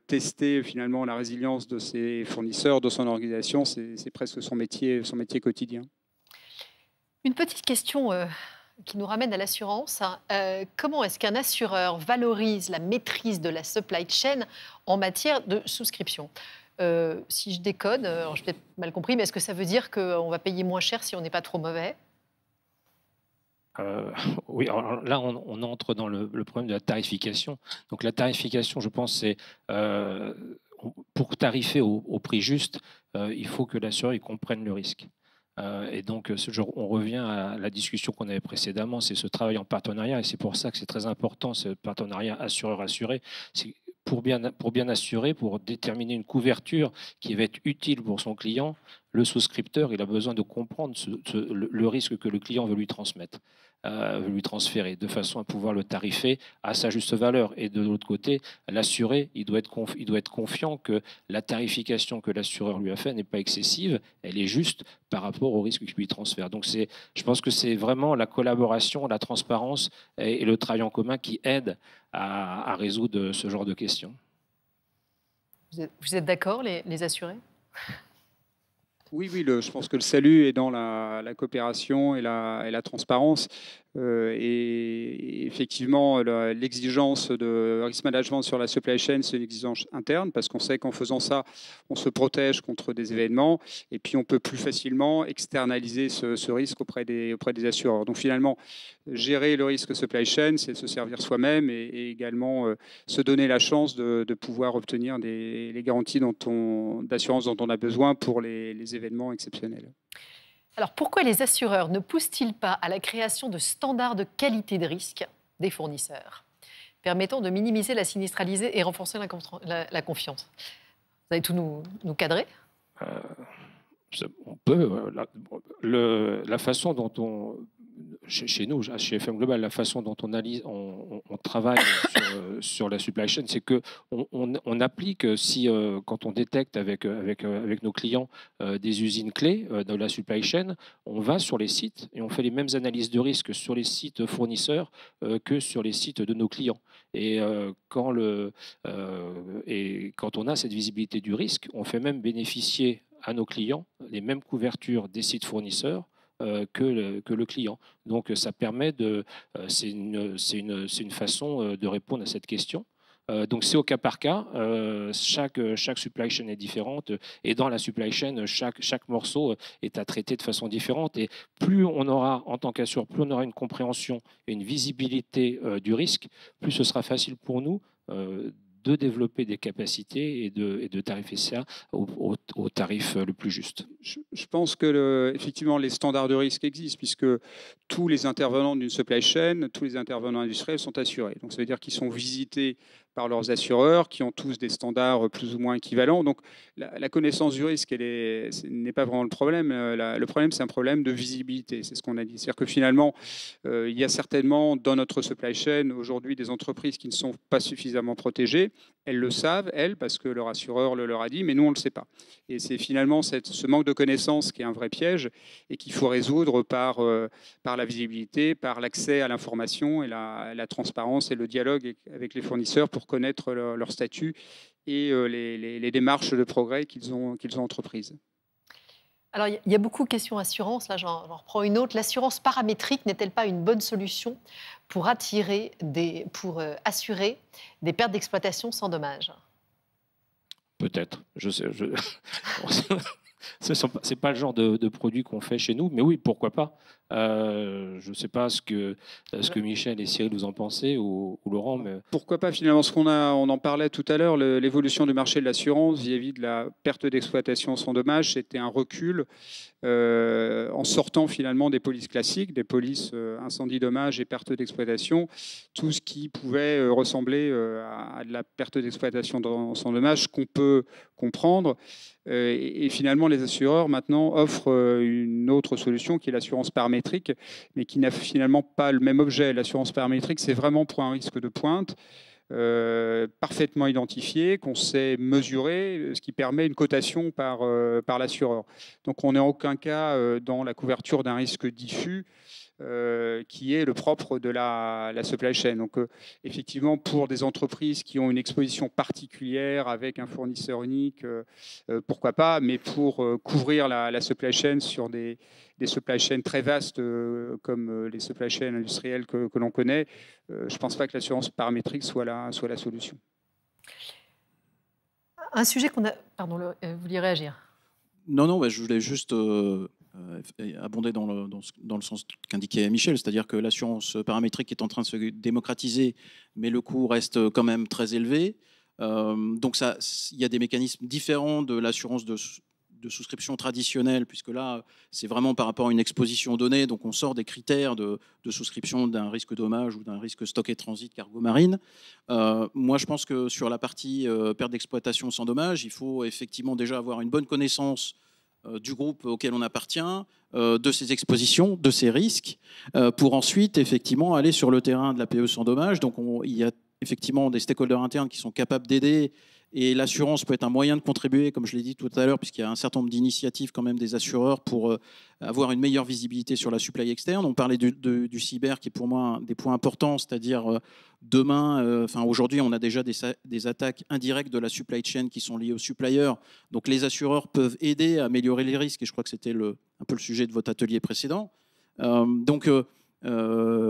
tester finalement la résilience de ses fournisseurs, de son organisation, c'est presque son métier quotidien. Une petite question qui nous ramène à l'assurance. Comment est-ce qu'un assureur valorise la maîtrise de la supply chain en matière de souscription? Si je décode, alors j'ai peut-être mal compris, mais est-ce que ça veut dire qu'on va payer moins cher si on n'est pas trop mauvais? Oui, alors là, on entre dans le problème de la tarification. Donc la tarification, je pense, c'est pour tarifer au prix juste, il faut que l'assureur comprenne le risque. Et donc, on revient à la discussion qu'on avait précédemment, c'est ce travail en partenariat, et c'est pour ça que c'est très important, ce partenariat assureur-assuré. C'est pour bien assurer, pour déterminer une couverture qui va être utile pour son client, le souscripteur, il a besoin de comprendre le risque que le client veut lui transmettre, veut lui transférer, de façon à pouvoir le tarifer à sa juste valeur. Et de l'autre côté, l'assuré, il doit être confiant que la tarification que l'assureur lui a faite n'est pas excessive, elle est juste par rapport au risque qu'il lui transfère. Donc je pense que c'est vraiment la collaboration, la transparence et le travail en commun qui aident à résoudre ce genre de questions. Vous êtes d'accord, les assurés? Oui, je pense que le salut est dans la coopération et la transparence. Et effectivement, l'exigence de risk management sur la supply chain, c'est une exigence interne parce qu'on sait qu'en faisant ça, on se protège contre des événements et puis on peut plus facilement externaliser ce risque auprès des assureurs. Donc finalement, gérer le risque supply chain, c'est se servir soi-même et également se donner la chance de pouvoir obtenir les garanties d'assurance dont on a besoin pour les événements exceptionnels. Alors pourquoi les assureurs ne poussent-ils pas à la création de standards de qualité de risque des fournisseurs, permettant de minimiser la sinistralité et renforcer la confiance? Vous allez tout nous cadrer? On peut. La façon dont chez nous, chez FM Global, la façon dont on travaille sur la supply chain, c'est qu'on applique, quand on détecte avec nos clients des usines clés de la supply chain, on va sur les sites et on fait les mêmes analyses de risque sur les sites fournisseurs que sur les sites de nos clients. Et quand on a cette visibilité du risque, on fait même bénéficier à nos clients les mêmes couvertures des sites fournisseurs que le client. Donc ça permet c'est une façon de répondre à cette question. Donc c'est au cas par cas. Chaque supply chain est différente et dans la supply chain, chaque morceau est à traiter de façon différente. Et plus on aura, en tant qu'assureur, plus on aura une compréhension et une visibilité du risque, plus ce sera facile pour nous de développer des capacités et de tarifer ça au tarif le plus juste. Je pense que effectivement les standards de risque existent puisque tous les intervenants d'une supply chain, tous les intervenants industriels sont assurés. Donc ça veut dire qu'ils sont visités par leurs assureurs, qui ont tous des standards plus ou moins équivalents. Donc la connaissance du risque, n'est pas vraiment le problème. Le problème, c'est un problème de visibilité. C'est ce qu'on a dit. C'est-à-dire que finalement, il y a certainement dans notre supply chain aujourd'hui des entreprises qui ne sont pas suffisamment protégées. Elles le savent, elles, parce que leur assureur le leur a dit, mais nous, on ne le sait pas. Et c'est finalement ce manque de connaissance qui est un vrai piège et qu'il faut résoudre par la visibilité, par l'accès à l'information et la transparence et le dialogue avec les fournisseurs pour connaître leur statut et les démarches de progrès qu'ils ont entreprises. Alors, il y a beaucoup de questions assurance. Là, j'en reprends une autre. L'assurance paramétrique n'est-elle pas une bonne solution pour assurer des pertes d'exploitation sans dommage? Peut-être. C'est pas le genre de produit qu'on fait chez nous, mais oui, pourquoi pas. Je ne sais pas ce que Michel et Cyril vous en pensez ou Laurent. Mais... Pourquoi pas finalement, on en parlait tout à l'heure, l'évolution du marché de l'assurance vis-à-vis de la perte d'exploitation sans dommage, c'était un recul en sortant finalement des polices classiques, des polices incendie, dommage et perte d'exploitation, tout ce qui pouvait ressembler à de la perte d'exploitation sans dommage qu'on peut comprendre. Et finalement, les assureurs maintenant offrent une autre solution qui est l'assurance paramétrique, mais qui n'a finalement pas le même objet. L'assurance paramétrique, c'est vraiment pour un risque de pointe, parfaitement identifié, qu'on sait mesurer, ce qui permet une cotation par l'assureur. Donc on n'est en aucun cas dans la couverture d'un risque diffus, qui est le propre de la supply chain. Donc effectivement, pour des entreprises qui ont une exposition particulière avec un fournisseur unique, pourquoi pas, mais pour couvrir la supply chain sur des supply chains très vastes comme les supply chains industrielles que l'on connaît, je ne pense pas que l'assurance paramétrique soit la solution. Un sujet qu'on a... Pardon, vous vouliez réagir? Non, je voulais juste abonder dans le sens qu'indiquait Michel, c'est-à-dire que l'assurance paramétrique est en train de se démocratiser, mais le coût reste quand même très élevé. Donc il y a des mécanismes différents de l'assurance de souscription traditionnelle, puisque là, c'est vraiment par rapport à une exposition donnée, donc on sort des critères de souscription d'un risque dommage ou d'un risque stock et transit cargo marine. Moi, je pense que sur la partie perte d'exploitation sans dommage, il faut effectivement déjà avoir une bonne connaissance du groupe auquel on appartient, de ses expositions, de ses risques, pour ensuite effectivement aller sur le terrain de la PE sans dommage. Donc il y a effectivement des stakeholders internes qui sont capables d'aider, et l'assurance peut être un moyen de contribuer, comme je l'ai dit tout à l'heure, puisqu'il y a un certain nombre d'initiatives quand même des assureurs pour avoir une meilleure visibilité sur la supply externe. On parlait du cyber, qui est pour moi un des points importants, c'est-à-dire demain, aujourd'hui, on a déjà des attaques indirectes de la supply chain qui sont liées aux suppliers. Donc les assureurs peuvent aider à améliorer les risques, et je crois que c'était un peu le sujet de votre atelier précédent.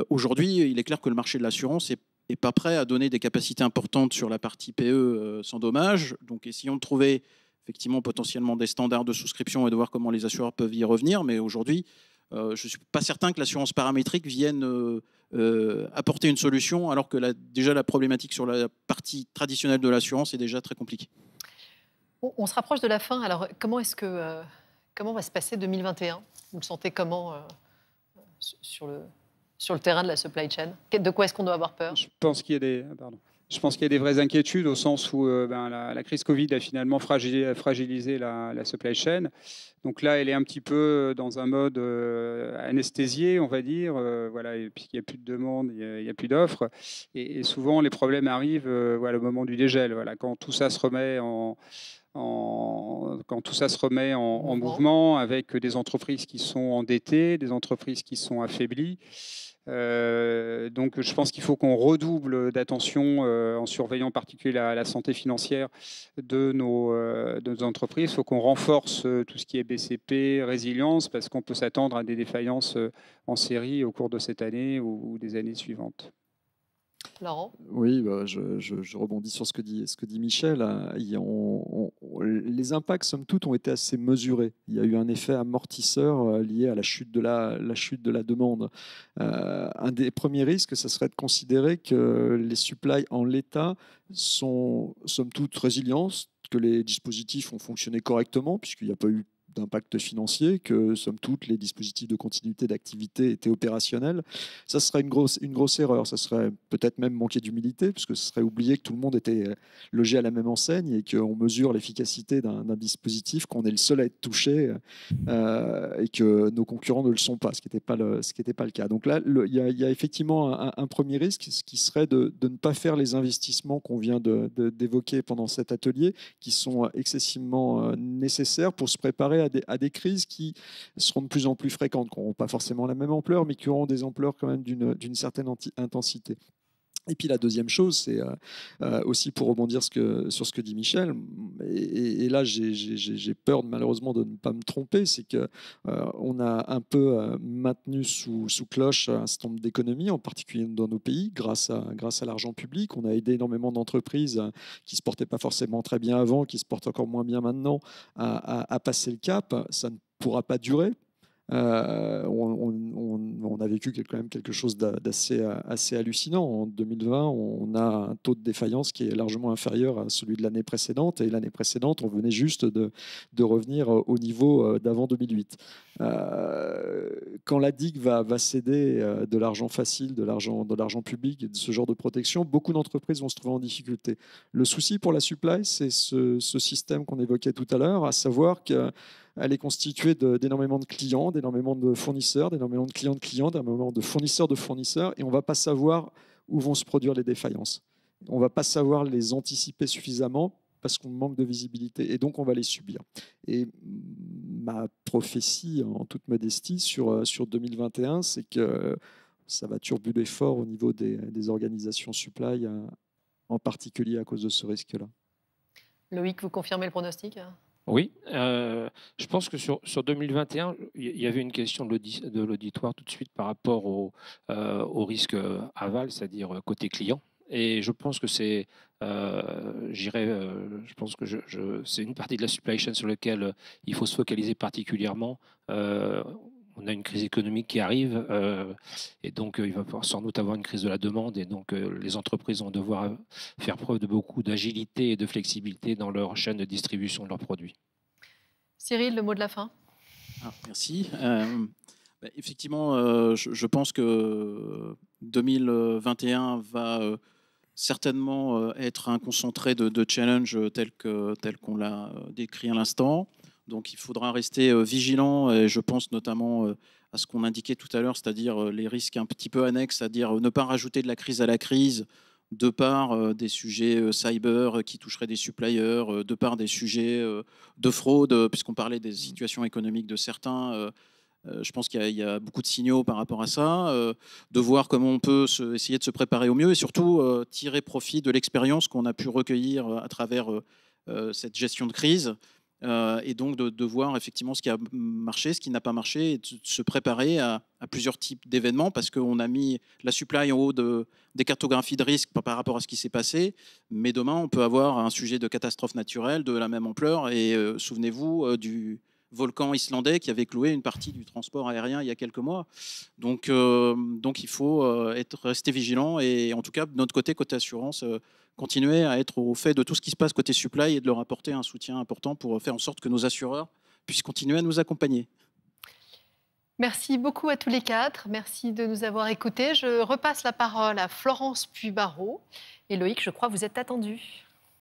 Aujourd'hui, il est clair que le marché de l'assurance n'est pas prêt à donner des capacités importantes sur la partie PE sans dommage. Donc essayons de trouver effectivement potentiellement des standards de souscription et de voir comment les assureurs peuvent y revenir. Mais aujourd'hui, je ne suis pas certain que l'assurance paramétrique vienne apporter une solution, alors que déjà la problématique sur la partie traditionnelle de l'assurance est déjà très compliquée. On se rapproche de la fin. Alors comment va se passer 2021? Vous le sentez comment sur le terrain de la supply chain? De quoi est-ce qu'on doit avoir peur? Je pense qu'il y a des vraies inquiétudes, au sens où la crise Covid a finalement fragilisé la supply chain. Donc là, elle est un petit peu dans un mode anesthésié, on va dire. Et puisqu'il n'y a plus de demande, il n'y a plus d'offres. Et souvent, les problèmes arrivent au moment du dégel. Quand tout ça se remet en mouvement, avec des entreprises qui sont endettées, des entreprises qui sont affaiblies. Donc je pense qu'il faut qu'on redouble d'attention en surveillant en particulier la santé financière de nos entreprises. Il faut qu'on renforce tout ce qui est BCP, résilience, parce qu'on peut s'attendre à des défaillances en série au cours de cette année ou des années suivantes. Laurent? Oui, je rebondis sur ce que dit Michel. Les impacts, somme toute, ont été assez mesurés. Il y a eu un effet amortisseur lié à la chute de la demande. Un des premiers risques, ce serait de considérer que les supplies en l'état sont, somme toute, résilientes, que les dispositifs ont fonctionné correctement, puisqu'il n'y a pas eu d'impact financier, que somme toute les dispositifs de continuité d'activité étaient opérationnels. Ça serait une grosse erreur. Ça serait peut-être même manquer d'humilité, puisque ce serait oublier que tout le monde était logé à la même enseigne et qu'on mesure l'efficacité d'un dispositif, qu'on est le seul à être touché et que nos concurrents ne le sont pas, ce qui n'était pas le cas. Donc là, il y a effectivement un premier risque, ce qui serait de ne pas faire les investissements qu'on vient d'évoquer pendant cet atelier, qui sont excessivement nécessaires pour se préparer à des crises qui seront de plus en plus fréquentes, qui n'auront pas forcément la même ampleur, mais qui auront des ampleurs quand même d'une certaine intensité. Et puis la deuxième chose, c'est aussi pour rebondir sur ce que dit Michel, et là j'ai peur malheureusement de ne pas me tromper, c'est qu'on a un peu maintenu sous cloche un certain nombre d'économies, en particulier dans nos pays, grâce à l'argent public. On a aidé énormément d'entreprises qui ne se portaient pas forcément très bien avant, qui se portent encore moins bien maintenant, à passer le cap. Ça ne pourra pas durer. On a vécu quand même quelque chose assez hallucinant. En 2020, on a un taux de défaillance qui est largement inférieur à celui de l'année précédente. Et l'année précédente, on venait juste de revenir au niveau d'avant 2008. Quand la DIC va céder de l'argent facile, de l'argent public et de ce genre de protection, beaucoup d'entreprises vont se trouver en difficulté. Le souci pour la supply, c'est ce système qu'on évoquait tout à l'heure, à savoir que elle est constituée d'énormément de clients, d'énormément de fournisseurs, d'énormément de clients de clients, d'énormément de fournisseurs, et on ne va pas savoir où vont se produire les défaillances. On ne va pas savoir les anticiper suffisamment parce qu'on manque de visibilité, et donc on va les subir. Et ma prophétie, en toute modestie, sur 2021, c'est que ça va turbuler fort au niveau des organisations supply, en particulier à cause de ce risque-là. Loïc, vous confirmez le pronostic ? Oui, je pense que sur 2021, il y avait une question de l'auditoire tout de suite par rapport au risque aval, c'est-à-dire côté client. Et je pense que c'est, je pense que c'est une partie de la supply chain sur laquelle il faut se focaliser particulièrement. On a une crise économique qui arrive et donc il va sans doute avoir une crise de la demande, et donc les entreprises vont devoir faire preuve de beaucoup d'agilité et de flexibilité dans leur chaîne de distribution de leurs produits. Cyril, le mot de la fin. Merci. Effectivement, je pense que 2021 va certainement être un concentré de challenge tel qu'on l'a décrit à l'instant. Donc il faudra rester vigilant, et je pense notamment à ce qu'on indiquait tout à l'heure, c'est-à-dire les risques un petit peu annexes, c'est-à-dire ne pas rajouter de la crise à la crise, de par des sujets cyber qui toucheraient des suppliers, de par des sujets de fraude, puisqu'on parlait des situations économiques de certains. Je pense qu'il y a beaucoup de signaux par rapport à ça, de voir comment on peut essayer de se préparer au mieux, et surtout tirer profit de l'expérience qu'on a pu recueillir à travers cette gestion de crise. Et donc de voir effectivement ce qui a marché, ce qui n'a pas marché, et de se préparer à plusieurs types d'événements, parce qu'on a mis la supply en haut des cartographies de risque par rapport à ce qui s'est passé, mais demain on peut avoir un sujet de catastrophe naturelle de la même ampleur, et souvenez-vous du volcan islandais qui avait cloué une partie du transport aérien il y a quelques mois. Donc il faut rester vigilant, et en tout cas de notre côté assurance, continuer à être au fait de tout ce qui se passe côté supply et de leur apporter un soutien important pour faire en sorte que nos assureurs puissent continuer à nous accompagner. Merci beaucoup à tous les quatre. Merci de nous avoir écoutés. Je repasse la parole à Florence Puybarreau. Et Loïc, je crois que vous êtes attendu.